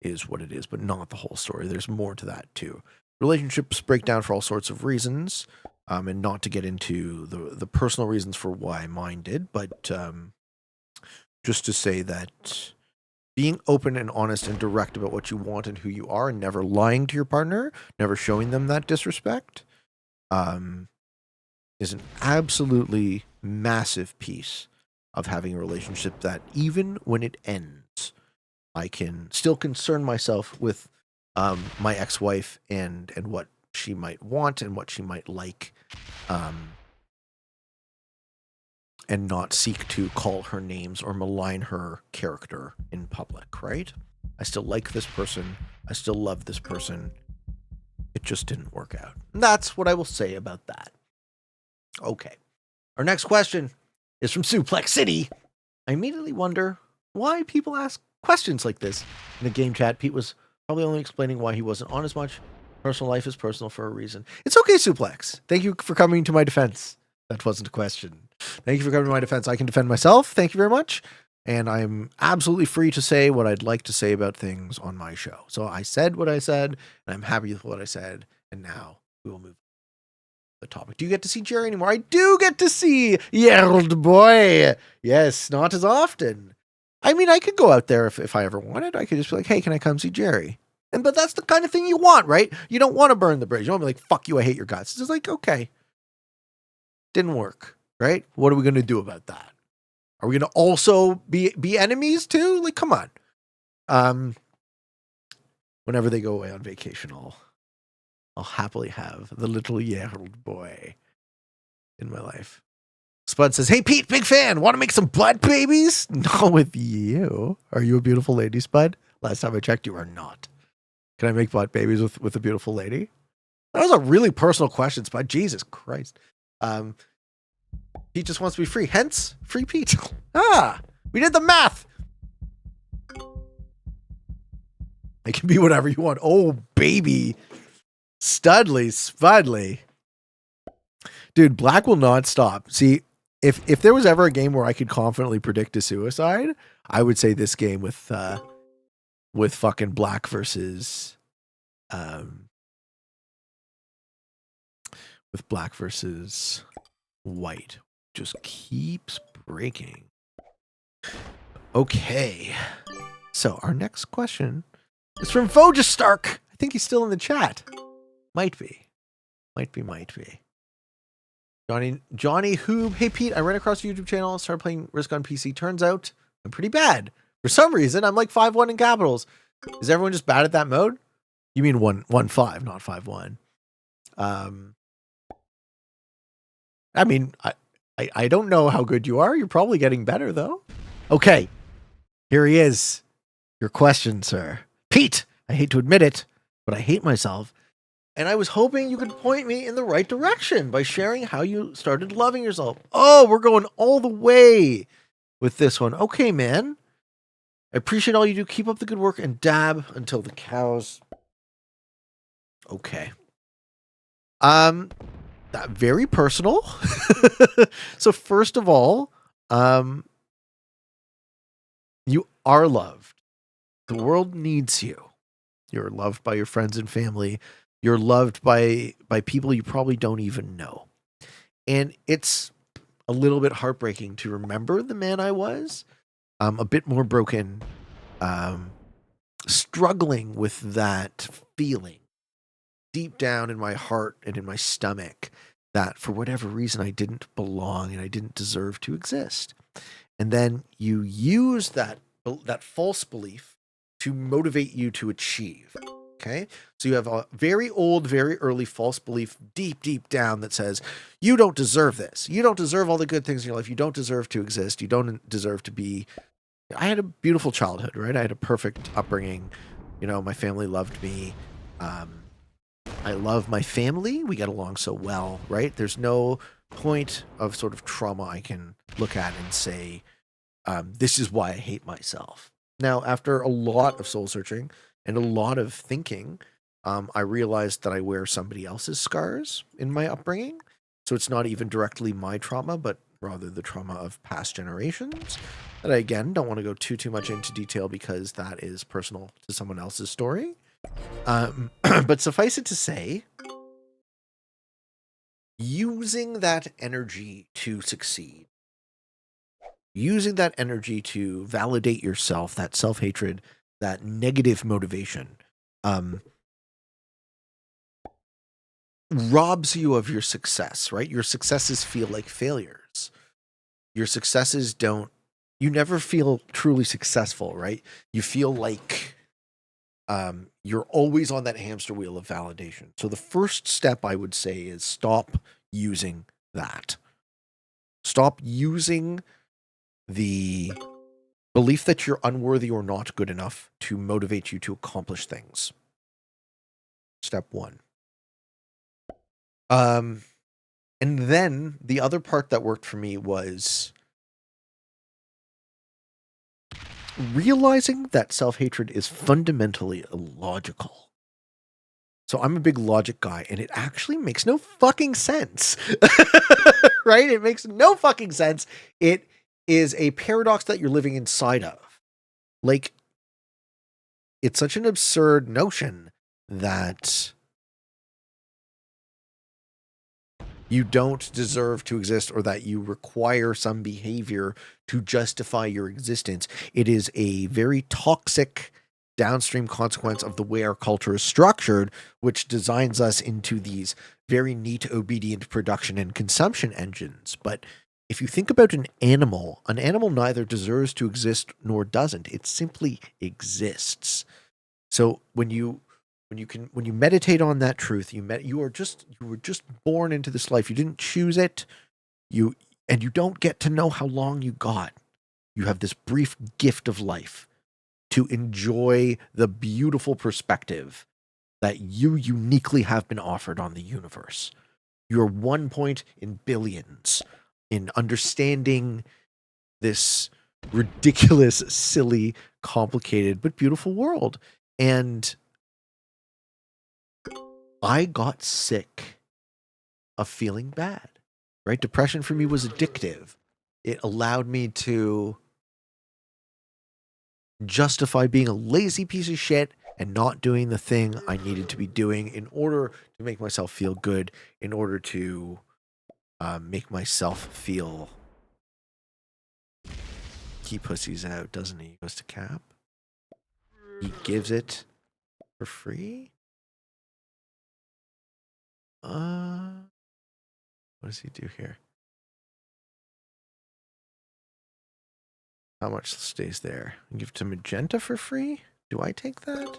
is what it is, but not the whole story. There's more to that too. Relationships break down for all sorts of reasons, and not to get into the personal reasons for why mine did, but just to say that being open and honest and direct about what you want and who you are, and never lying to your partner, never showing them that disrespect, is an absolutely massive piece of having a relationship that even when it ends, I can still concern myself with my ex-wife and what she might want and what she might like, and not seek to call her names or malign her character in public, right? I still like this person. I still love this person. It just didn't work out. And that's what I will say about that. Okay. Our next question is from Suplex City. I immediately wonder why people ask questions like this. In the game chat, Pete was probably only explaining why he wasn't on as much. Personal life is personal for a reason. It's okay, Suplex. Thank you for coming to my defense. That wasn't a question. Thank you for coming to my defense. I can defend myself. Thank you very much. And I'm absolutely free to say what I'd like to say about things on my show. So I said what I said, and I'm happy with what I said. And now we will move to the topic. Do you get to see Jerry anymore? I do get to see old boy. Yes, not as often. I mean, I could go out there if I ever wanted. I could just be like, hey, can I come see Jerry? But that's the kind of thing you want, right? You don't want to burn the bridge. You don't want to be like, fuck you, I hate your guts. It's just like, okay. Didn't work, right? What are we going to do about that? Are we going to also be enemies too? Like, come on. Whenever they go away on vacation, I'll happily have the little old boy in my life. Spud says, hey, Pete, big fan. Want to make some butt babies? Not with you. Are you a beautiful lady, Spud? Last time I checked, you are not. Can I make butt babies with a beautiful lady? That was a really personal question, Spud. Jesus Christ. Pete just wants to be free. Hence, free Pete. We did the math. It can be whatever you want. Oh, baby. Spudley. Dude, Black will not stop. See, if there was ever a game where I could confidently predict a suicide, I would say this game with fucking Black versus White. Just keeps breaking. Okay. So our next question It's from Vogestark. I think he's still in the chat. Might be. Johnny Hoob. Hey, Pete, I ran across your YouTube channel, started playing Risk on PC. Turns out I'm pretty bad. For some reason, I'm like 5-1 in capitals. Is everyone just bad at that mode? You mean 1-5, not 5-1. I mean, I don't know how good you are. You're probably getting better, though. Okay. Here he is. Your question, sir. Pete, I hate to admit it, but I hate myself. And I was hoping you could point me in the right direction by sharing how you started loving yourself. Oh, we're going all the way with this one. Okay, man. I appreciate all you do. Keep up the good work and dab until the cows. Okay. Very personal. So first of all, you are loved. The world needs you. You're loved by your friends and family. You're loved by people you probably don't even know. And it's a little bit heartbreaking to remember the man I was, a bit more broken, struggling with that feeling deep down in my heart and in my stomach that for whatever reason I didn't belong and I didn't deserve to exist. And then you use that false belief to motivate you to achieve. Okay, so you have a very old, very early false belief deep down that says, you don't deserve this. You don't deserve all the good things in your life. You don't deserve to exist. You don't deserve to be. I had a beautiful childhood, right? I had a perfect upbringing. You know, my family loved me. I love my family. We get along so well, right? There's no point of sort of trauma I can look at and say, this is why I hate myself. Now, after a lot of soul searching, and a lot of thinking, I realized that I wear somebody else's scars in my upbringing. So it's not even directly my trauma, but rather the trauma of past generations. That I, again, don't want to go too much into detail because that is personal to someone else's story. But suffice it to say, using that energy to succeed, using that energy to validate yourself, that self-hatred, that negative motivation, robs you of your success, right? Your successes feel like failures. Your successes you never feel truly successful, right? You feel like you're always on that hamster wheel of validation. So the first step I would say is stop using that. Stop using the belief that you're unworthy or not good enough to motivate you to accomplish things. Step one. And then the other part that worked for me was realizing that self-hatred is fundamentally illogical. So I'm a big logic guy, and it actually makes no fucking sense. Right? It makes no fucking sense. It is a paradox that you're living inside of. Like, it's such an absurd notion that you don't deserve to exist or that you require some behavior to justify your existence. It is a very toxic downstream consequence of the way our culture is structured, which designs us into these very neat, obedient production and consumption engines. But if you think about an animal neither deserves to exist nor doesn't. It simply exists. So when you meditate on that truth, you were just born into this life. You didn't choose it. You don't get to know how long you got. You have this brief gift of life to enjoy the beautiful perspective that you uniquely have been offered on the universe. You're 1 point in billions in understanding this ridiculous, silly, complicated, but beautiful world. And I got sick of feeling bad, right? Depression for me was addictive. It allowed me to justify being a lazy piece of shit and not doing the thing I needed to be doing in order to make myself feel good, in order to make myself feel. He pussies out, doesn't he? He goes to Cap. He gives it. for free? What does he do here? How much stays there? Give it to Magenta for free? Do I take that?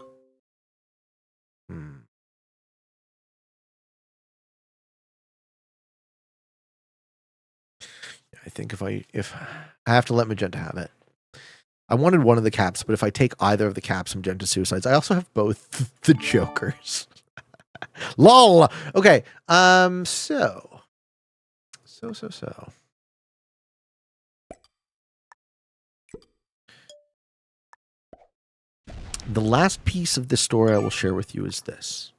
I think if I have to let Magenta have it. I wanted one of the caps, but if I take either of the caps, Magenta suicides. I also have both the Jokers. LOL. Okay. So. The last piece of this story I will share with you is this.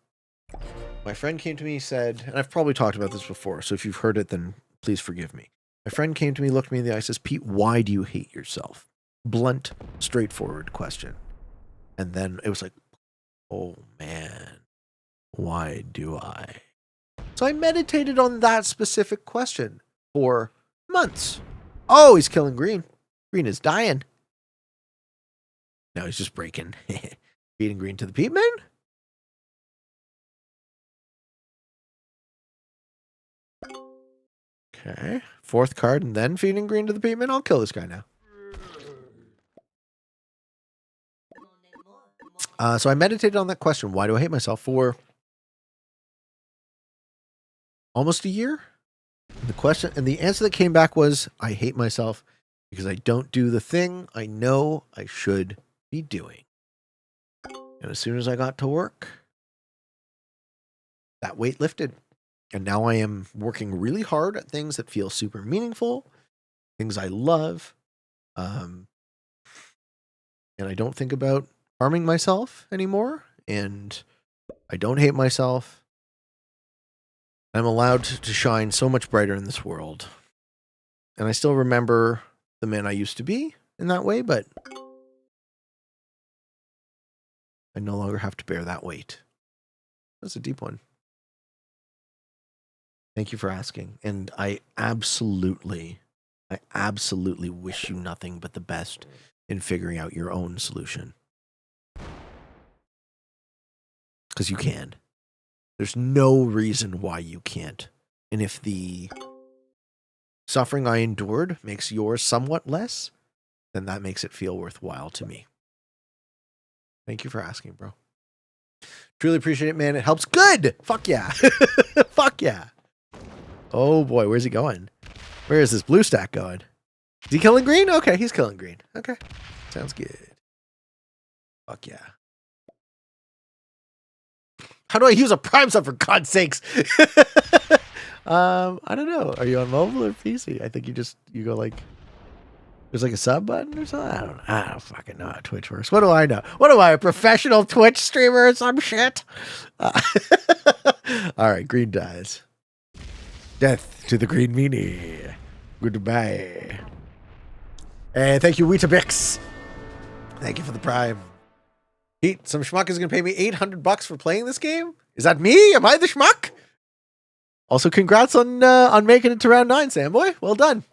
My friend came to me, said, and I've probably talked about this before, so if you've heard it, then please forgive me. My friend came to me, looked me in the eye, says, Pete, why do you hate yourself? Blunt, straightforward question. And then it was like, oh man, why do I? So I meditated on that specific question for months. Oh, he's killing green. Green is dying. Now he's just breaking. Feeding green to the peatman. Okay. Fourth card and then feeding green to the peatman. I'll kill this guy now. So I meditated on that question. Why do I hate myself? For almost a year. The question and the answer that came back was, I hate myself because I don't do the thing I know I should be doing. And as soon as I got to work, that weight lifted. And now I am working really hard at things that feel super meaningful, things I love. And I don't think about harming myself anymore. And I don't hate myself. I'm allowed to shine so much brighter in this world. And I still remember the man I used to be in that way, but I no longer have to bear that weight. That's a deep one. Thank you for asking. And I absolutely wish you nothing but the best in figuring out your own solution. Because you can. There's no reason why you can't. And if the suffering I endured makes yours somewhat less, then that makes it feel worthwhile to me. Thank you for asking, bro. Truly appreciate it, man. It helps. Good. Fuck yeah. Fuck yeah. Oh boy, where's he going? Where is this blue stack going? Is he killing green? Okay, he's killing green. Okay. Sounds good. Fuck yeah. How do I use a prime sub for God's sakes? I don't know. Are you on mobile or PC? I think you go like, there's like a sub button or something. I don't fucking know how Twitch works. What do I know? What am I, a professional Twitch streamer or some shit? All right, green dies. Death to the green meanie. Goodbye. And thank you, Weetabix. Thank you for the prime. Pete, some schmuck is going to pay me $800 for playing this game? Is that me? Am I the schmuck? Also, congrats on making it to round 9, Samboy. Well done.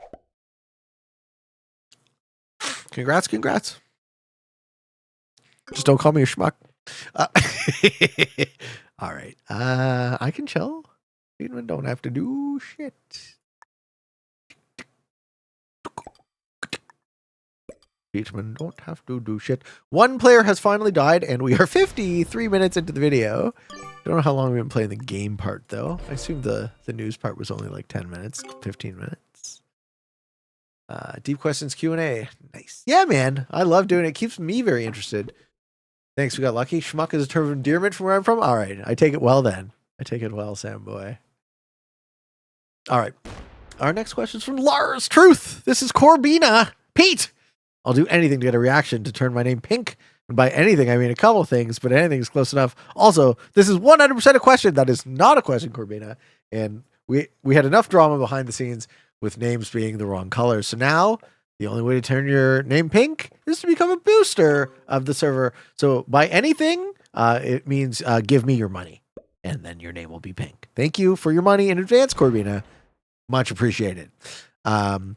Congrats. Just don't call me a schmuck. All right. I can chill. Even don't have to do shit. Beachman don't have to do shit. One player has finally died, and we are 53 minutes into the video. Don't know how long we've been playing the game part, though. I assume the news part was only like 10 minutes, 15 minutes. Deep questions Q&A. Nice. Yeah, man. I love doing it. Keeps me very interested. Thanks, we got lucky. Schmuck is a term of endearment from where I'm from. All right. I take it well, then. I take it well, Sam boy. All right. Our next question is from Lars Truth. This is Corbina. Pete! I'll do anything to get a reaction to turn my name pink. And by anything, I mean a couple things, but anything is close enough. Also, this is 100% a question. That is not a question, Corbina. And we had enough drama behind the scenes with names being the wrong colors. So now, the only way to turn your name pink is to become a booster of the server. So by anything, it means give me your money. And then your name will be pink. Thank you for your money in advance, Corbina. Much appreciated. Our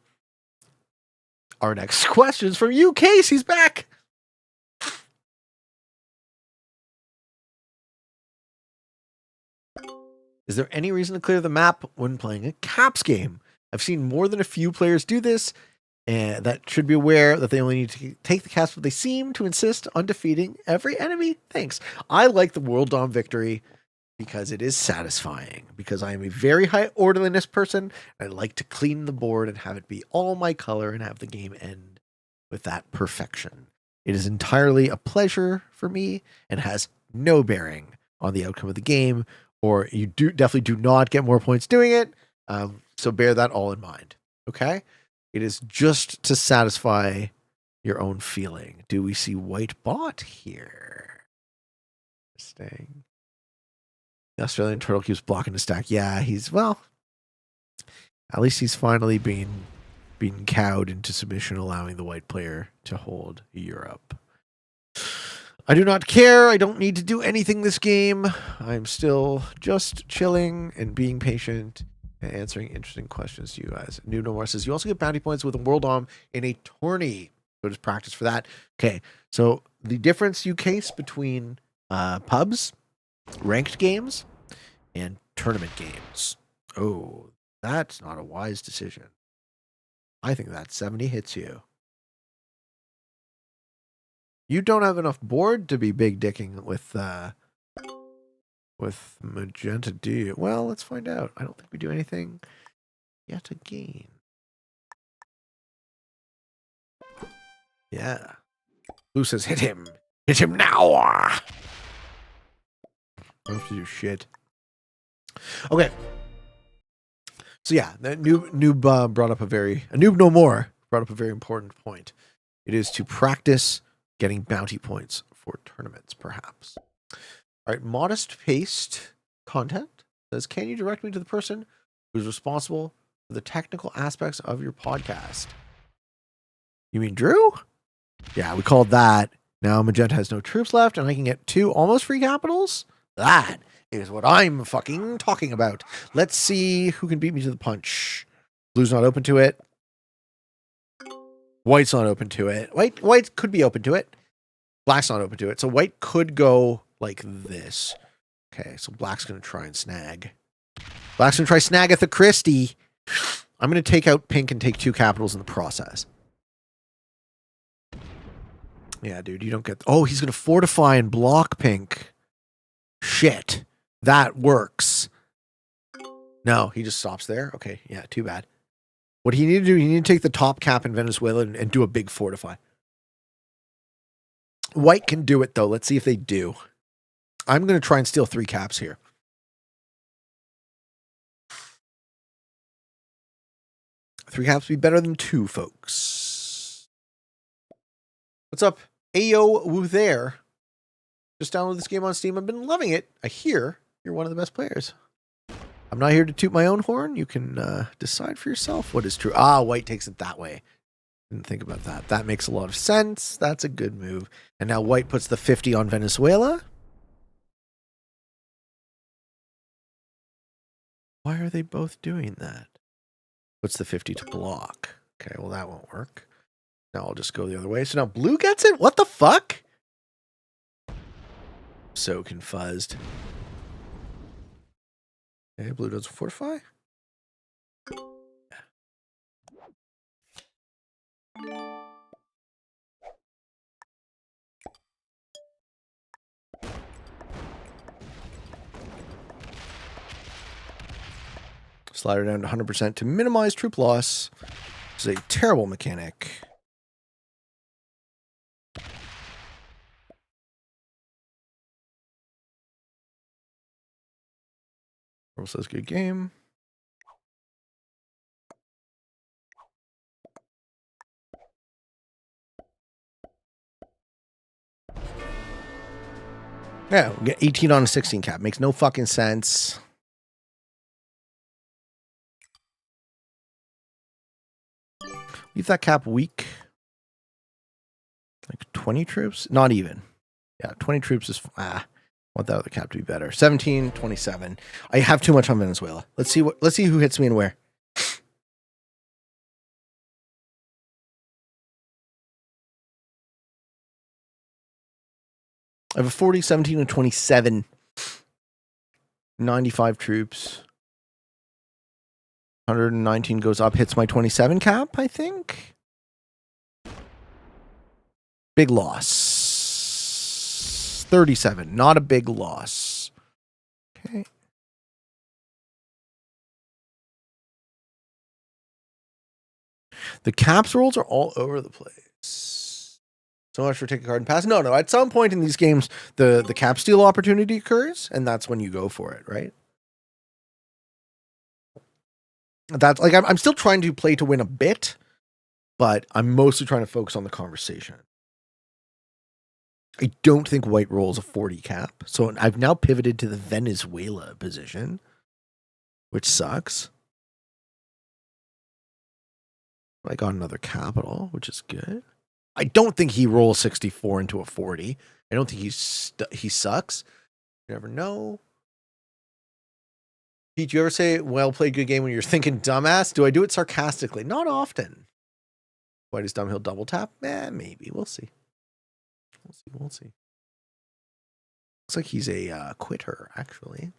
next question is from you, Case. He's back. Is there any reason to clear the map when playing a CAPS game? I've seen more than a few players do this, and that should be aware that they only need to take the caps, but they seem to insist on defeating every enemy. Thanks. I like the World Dom victory because it is satisfying, because I am a very high orderliness person. And I like to clean the board and have it be all my color and have the game end with that perfection. It is entirely a pleasure for me and has no bearing on the outcome of the game, or you definitely do not get more points doing it. So bear that all in mind. Okay. It is just to satisfy your own feeling. Do we see white bot here? Interesting. The Australian turtle keeps blocking the stack. Yeah, at least he's finally being cowed into submission, allowing the white player to hold Europe. I do not care. I don't need to do anything this game. I'm still just chilling and being patient and answering interesting questions to you guys. New No More says, you also get bounty points with a World Om in a tourney. So just practice for that. Okay, so the difference you case between pubs, ranked games, and tournament games. Oh, that's not a wise decision. I think that 70 hits you. You don't have enough board to be big dicking with magenta, do you? Well, let's find out. I don't think we do anything yet again. Yeah. Blue says, hit him. Hit him now. I don't have to do shit. Okay. So yeah, that Noob brought up a Noob No More brought up a very important point. It is to practice getting bounty points for tournaments, perhaps. All right, modest paced content says, can you direct me to the person who's responsible for the technical aspects of your podcast? You mean Drew? Yeah, we called that. Now Magenta has no troops left, and I can get 2 almost free capitals? That is what I'm fucking talking about. Let's see who can beat me to the punch. Blue's not open to it. White's not open to it. White could be open to it. Black's not open to it. So white could go like this. Okay, so black's going to try and snag. Black's going to try Snagatha Christie. I'm going to take out pink and take 2 capitals in the process. Yeah, dude, you don't get... Oh, he's going to fortify and block pink. Shit. That works. No, he just stops there. Okay, yeah, too bad. What he need to do, he need to take the top cap in Venezuela and do a big fortify. White can do it, though. Let's see if they do. I'm going to try and steal 3 caps here. Three caps would be better than 2, folks. What's up? Ayo Woo there. Just download this game on Steam. I've been loving it. I hear you're one of the best players. I'm not here to toot my own horn. You can decide for yourself what is true. Ah, white takes it that way. Didn't think about that. That makes a lot of sense. That's a good move. And now white puts the 50 on Venezuela. Why are they both doing that? Puts the 50 to block. Okay, well, that won't work. Now I'll just go the other way. So now blue gets it? What the fuck? So confused. Okay, blue doesn't fortify. Slide her down to 100% to minimize troop loss. This is a terrible mechanic. Earl says good game. Yeah, we get 18 on a 16 cap. Makes no fucking sense. Leave that cap weak. Like 20 troops? Not even. Yeah, 20 troops is... want that other cap to be better. 17, 27. I have too much on Venezuela. Let's see who hits me and where. I have a 40, 17, and 27. 95 troops. 119 goes up, hits my 27 cap, I think. Big loss. 37, not a big loss. Okay. The caps rolls are all over the place. So much for taking a card and pass. No, at some point in these games, the cap steal opportunity occurs, and that's when you go for it, right? That's like I'm still trying to play to win a bit, but I'm mostly trying to focus on the conversation. I don't think white rolls a 40 cap, so I've now pivoted to the Venezuela position, which sucks. I got another capital, which is good. I don't think he rolls 64 into a 40. I don't think he sucks. You never know. Pete, you ever say, well played, good game when you're thinking dumbass? Do I do it sarcastically? Not often. Why does Dumb Hill double tap? Maybe. We'll see. We'll see. Looks like he's a quitter, actually.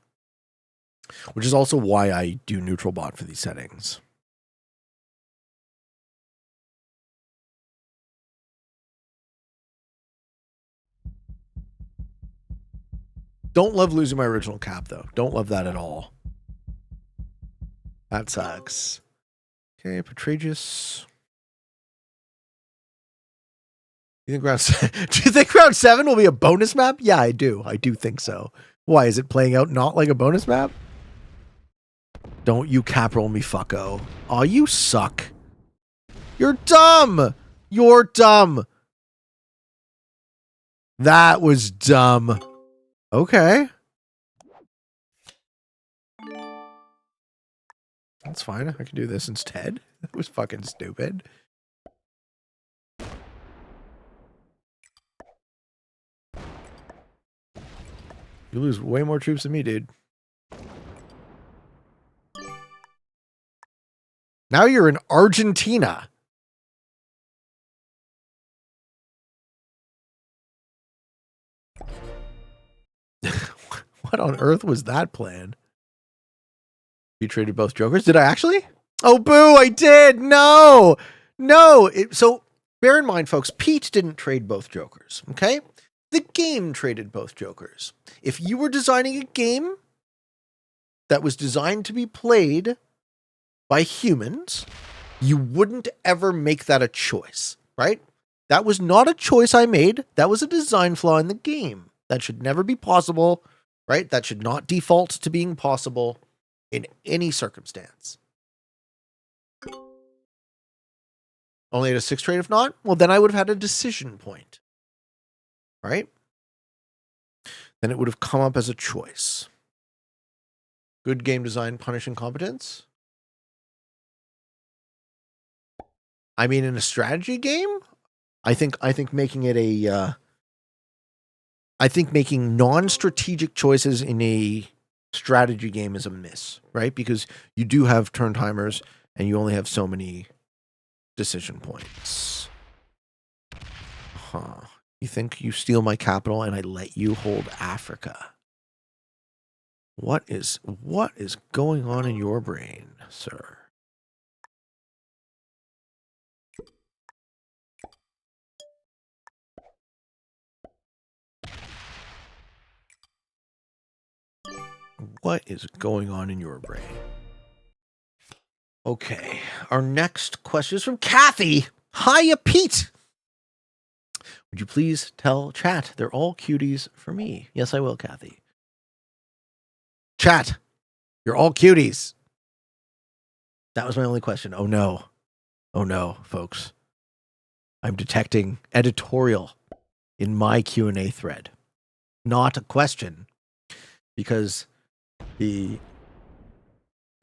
Which is also why I do neutral bot for these settings. Don't love losing my original cap, though. Don't love that at all. That sucks. Okay, Petragius. Do you think round 7 will be a bonus map? Yeah, I do. I do think so. Why, is it playing out not like a bonus map? Don't you cap roll me, fucko. Aw, you suck. You're dumb. You're dumb. That was dumb. Okay. That's fine. I can do this instead. That was fucking stupid. You lose way more troops than me, dude. Now you're in Argentina. What on earth was that plan? You traded both jokers? Did I actually? Oh, boo, I did. No. So bear in mind, folks, Pete didn't trade both jokers, okay? The game traded both jokers. If you were designing a game that was designed to be played by humans, you wouldn't ever make that a choice, right? That was not a choice I made. That was a design flaw in the game. That should never be possible, right? That should not default to being possible in any circumstance. Only at a 6 trade if not? Well, then I would have had a decision point. Right? Then it would have come up as a choice. Good game design, punish incompetence. I mean, in a strategy game, I think making it a I think making non-strategic choices in a strategy game is a miss, right? Because you do have turn timers and you only have so many decision points. Huh. You think you steal my capital and I let you hold Africa? What is going on in your brain, sir? What is going on in your brain? Okay, our next question is from Kathy. Hiya, Pete. Would you please tell chat they're all cuties for me? Yes, I will, Kathy. Chat, you're all cuties. That was my only question. Oh no, folks. I'm detecting editorial in my Q&A thread. Not a question. Because there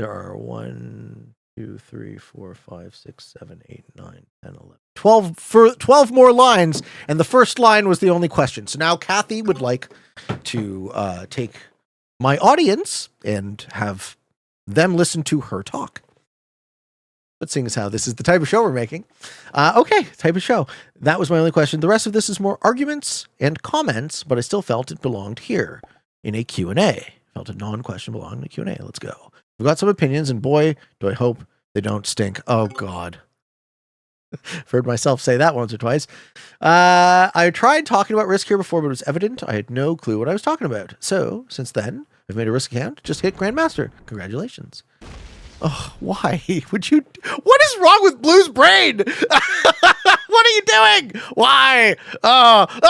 are 1, 2, 3, 4, 5, 6, 7, 8, 9, 10, 11, 12 more lines, and the first line was the only question. So now Kathy would like to take my audience and have them listen to her talk. But seeing as how this is the type of show we're making, okay, type of show. That was my only question. The rest of this is more arguments and comments, but I still felt it belonged here in a Q&A Felt a non-question belonging to Q&A. Let's go. We've got some opinions, and boy, do I hope they don't stink. Oh, God. I've heard myself say that once or twice. I tried talking about Risk here before, but it was evident I had no clue what I was talking about. So, since then, I've made a Risk account. Just hit Grandmaster. Congratulations. Oh, why would you? What is wrong with Blue's brain? What are you doing? Why? Oh no!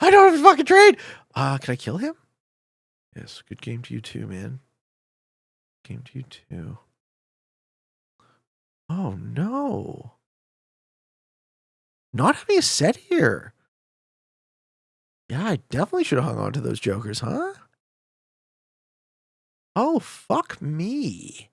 I don't have a fucking trade. Can I kill him? Yes. Good game to you too, man. Game to you too. Oh no! Not having a set here. Yeah, I definitely should have hung on to those jokers, huh? Oh, fuck me.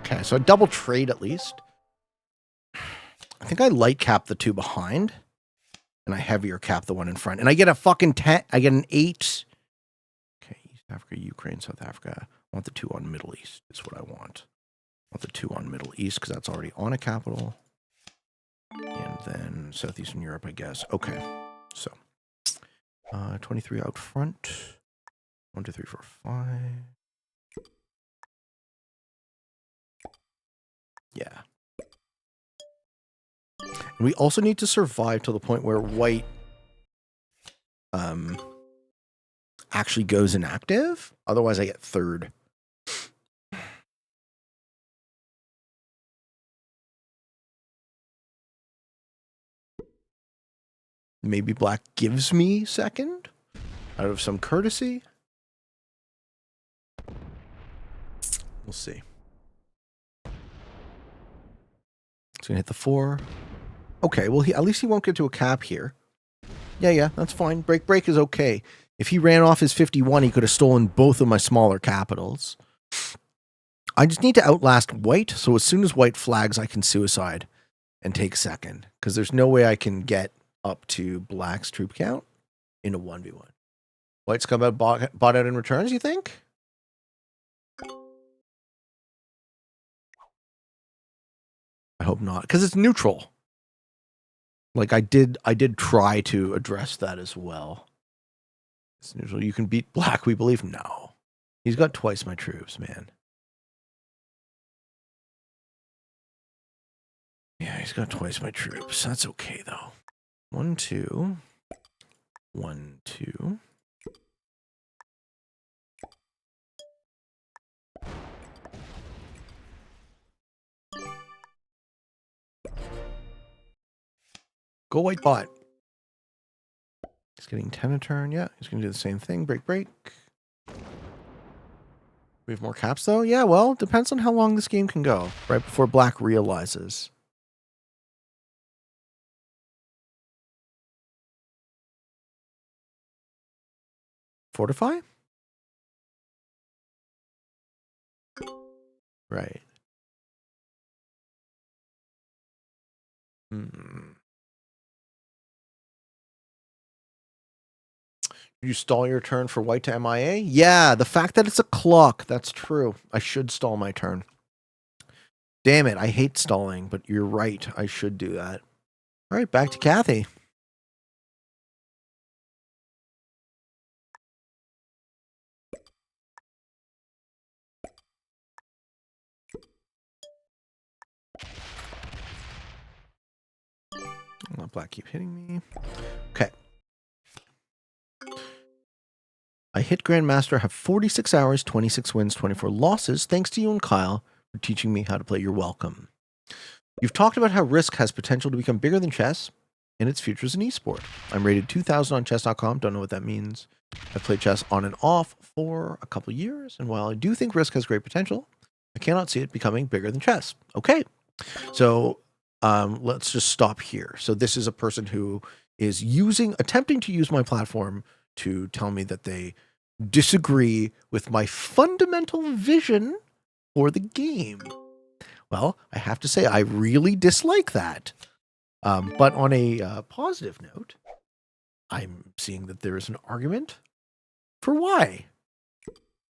Okay, so a double trade at least. I think I light cap the two behind, and I heavier cap the one in front. And I get a fucking 10. I get an 8. Okay, East Africa, Ukraine, South Africa. I want the 2 on Middle East. Is what I want. I want the 2 on Middle East because that's already on a capital. And then Southeastern Europe, I guess. Okay, so 23 out front. 1, 2, 3, 4, 5. Yeah. And we also need to survive to the point where white actually goes inactive. Otherwise, I get third. Maybe black gives me second out of some courtesy. We'll see. It's gonna hit the 4. Okay, well, at least he won't get to a cap here. Yeah, that's fine. Break is okay. If he ran off his 51, he could have stolen both of my smaller capitals. I just need to outlast white, so as soon as white flags, I can suicide and take second. Because there's no way I can get up to black's troop count in a 1v1. White's come out bought out in returns, you think? I hope not, because it's neutral. Like I did try to address that as well. It's neutral. You can beat black, we believe. No. He's got twice my troops, man. Yeah, he's got twice my troops. That's okay though. 1, 2. 1, 2. Go white bot. He's getting 10 a turn. Yeah, he's going to do the same thing. Break. We have more caps, though? Yeah, well, depends on how long this game can go. Right before black realizes. Fortify? Right. You stall your turn for white to MIA? Yeah, the fact that it's a clock. That's true. I should stall my turn. Damn it. I hate stalling, but you're right. I should do that. All right, back to Kathy. I'll let black keep hitting me. Okay. I hit Grandmaster, have 46 hours, 26 wins, 24 losses. Thanks to you and Kyle for teaching me how to play. You're welcome. You've talked about how Risk has potential to become bigger than chess and its future as an esport. I'm rated 2,000 on chess.com. Don't know what that means. I've played chess on and off for a couple years, and while I do think Risk has great potential, I cannot see it becoming bigger than chess. Okay. So let's just stop here. So this is a person who is attempting to use my platform to tell me that they disagree with my fundamental vision for the game. Well, I have to say I really dislike that. But on a positive note, I'm seeing that there is an argument for why.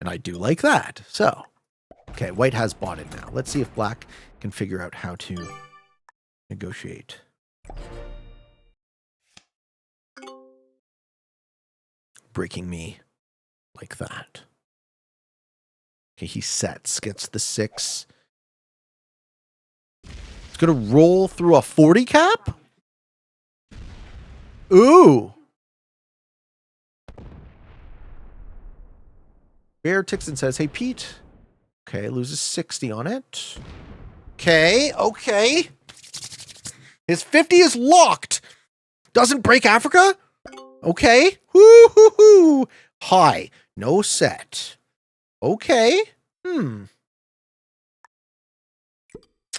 And I do like that. So, okay, white has bought it now. Let's see if black can figure out how to negotiate. Breaking me like that. Okay, he sets, gets the 6. It's going to roll through a 40 cap? Ooh. Bear Tixon says, hey, Pete. Okay, loses 60 on it. Okay, okay. His 50 is locked. Doesn't break Africa? Okay. Woo-hoo-hoo. High. No set. Okay.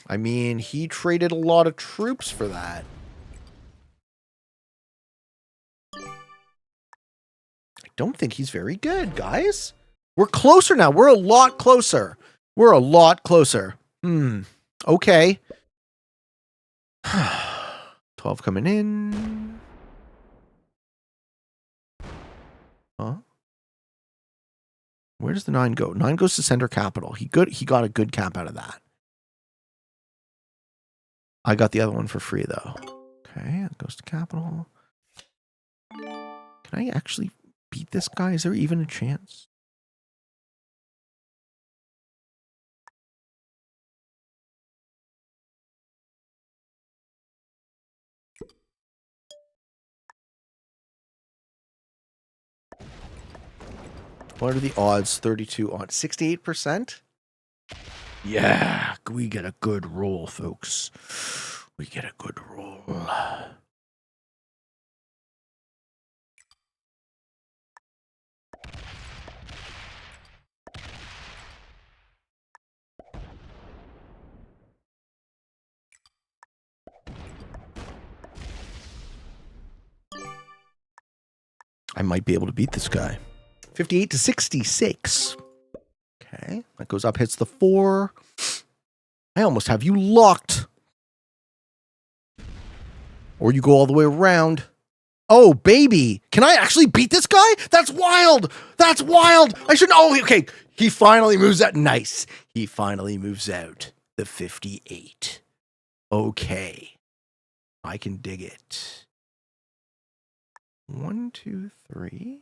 I mean, he traded a lot of troops for that. I don't think he's very good, guys. We're closer now. We're a lot closer. We're a lot closer. Okay. 12 coming in. Huh? Where does the 9 go? 9 goes to center capital. He got a good cap out of that. I got the other one for free, though. Okay, it goes to capital. Can I actually beat this guy? Is there even a chance? What are the odds? 32 on 68%? Yeah, we get a good roll, folks. We get a good roll. I might be able to beat this guy. 58 to 66. Okay, that goes up, hits the 4. I almost have you locked. Or you go all the way around. Oh, baby. Can I actually beat this guy? That's wild. That's wild. I should know. Okay, he finally moves out. Nice. He finally moves out the 58. Okay. I can dig it. 1, 2, 3.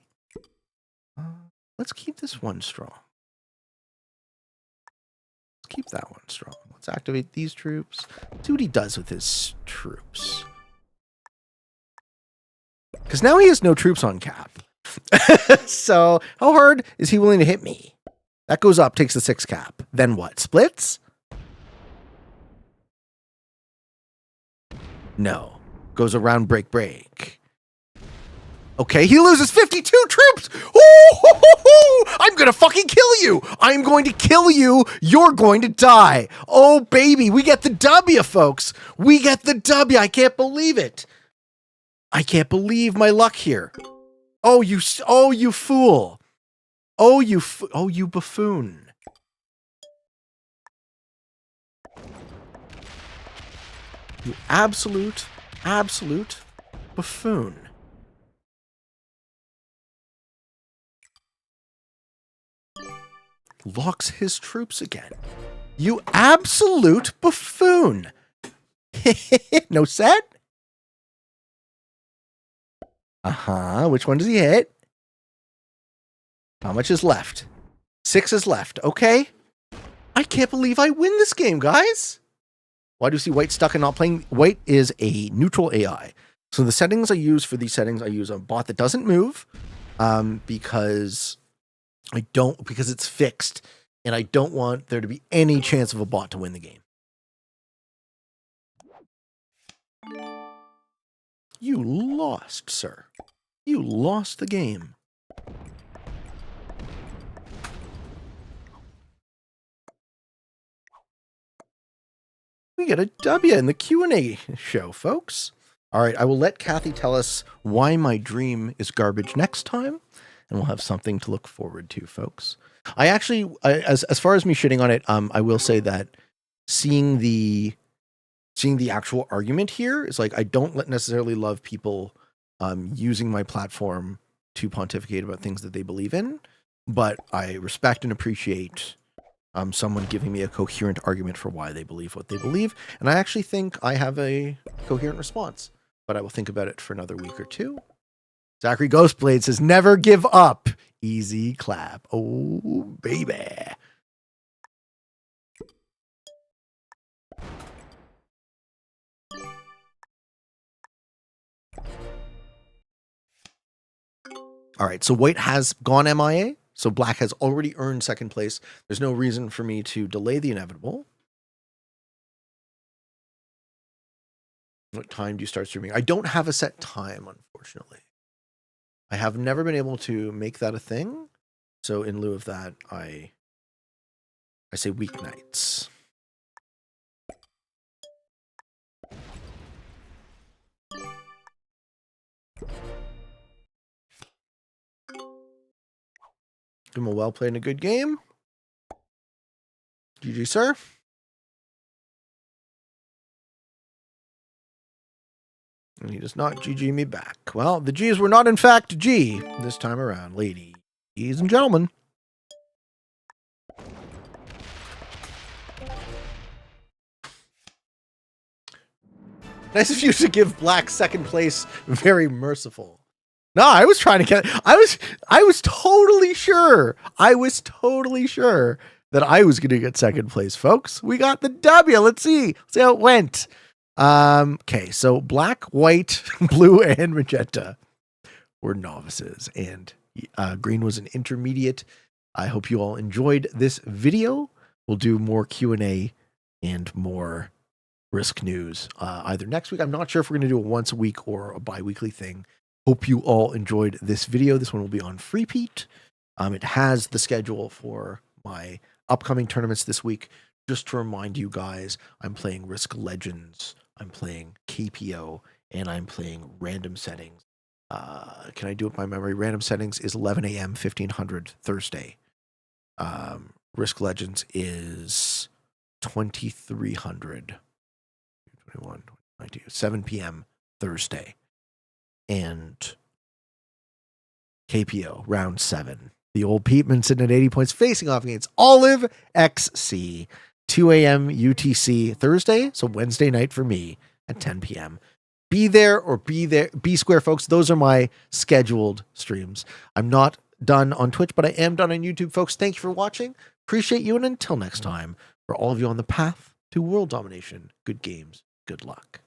Let's keep this one strong. Let's keep that one strong. Let's activate these troops. See what he does with his troops. Because now he has no troops on cap. So how hard is he willing to hit me? That goes up, takes the 6 cap. Then what? Splits? No. Goes around break break. Okay, he loses 52 troops. Ooh, I'm going to fucking kill you. I'm going to kill you. You're going to die. Oh, baby. We get the W, folks. We get the W. I can't believe it. I can't believe my luck here. Oh, you fool. Oh, you buffoon. You absolute buffoon. Locks his troops again. You absolute buffoon. No set? Which one does he hit? How much is left? 6 is left. Okay. I can't believe I win this game, guys. Why do you see white stuck and not playing? White is a neutral AI. So the settings I use for these settings, I use a bot that doesn't move because it's fixed, and I don't want there to be any chance of a bot to win the game. You lost, sir. You lost the game. We get a W in the Q&A show, folks. All right, I will let Kathy tell us why my dream is garbage next time. and we'll have something to look forward to, folks. As far as me shitting on it, I will say that seeing the actual argument here is like, I don't necessarily love people using my platform to pontificate about things that they believe in, but I respect and appreciate someone giving me a coherent argument for why they believe what they believe. And I actually think I have a coherent response, but I will think about it for another week or two. Zachary Ghostblade says, never give up. Easy clap. Oh, baby. All right, so white has gone MIA. So black has already earned second place. There's no reason for me to delay the inevitable. What time do you start streaming? I don't have a set time, unfortunately. I have never been able to make that a thing. So in lieu of that, I say weeknights. Give him a well played and a good game. GG, sir. And he does not GG me back. Well, the G's were not in fact G this time around, ladies and gentlemen. Nice of you to give black second place. Very merciful. No, I was trying to get. I was totally sure. I was totally sure that I was going to get second place, folks. We got the W. Let's see how it went. Okay, so black, white, blue, and magenta were novices, and green was an intermediate. I hope you all enjoyed this video. We'll do more Q&A and more Risk news either next week. I'm not sure if we're going to do it once a week or a bi-weekly thing. Hope you all enjoyed this video. This one will be on Freepeat. It has the schedule for my upcoming tournaments this week. Just to remind you guys, I'm playing Risk Legends, I'm playing KPO, and I'm playing Random Settings. Can I do it by memory? Random Settings is 11 a.m., 1500 Thursday. Risk Legends is 2300. 21, 22, 7 p.m. Thursday. And KPO, round 7. The old Peteman sitting at 80 points, facing off against Olive XC, 2 a.m. UTC Thursday, so Wednesday night for me at 10 p.m. Be there or be there, be square, folks. Those are my scheduled streams. I'm not done on Twitch, but I am done on YouTube, folks. Thank you for watching. Appreciate you, and until next time, for all of you on the path to world domination, good games, good luck.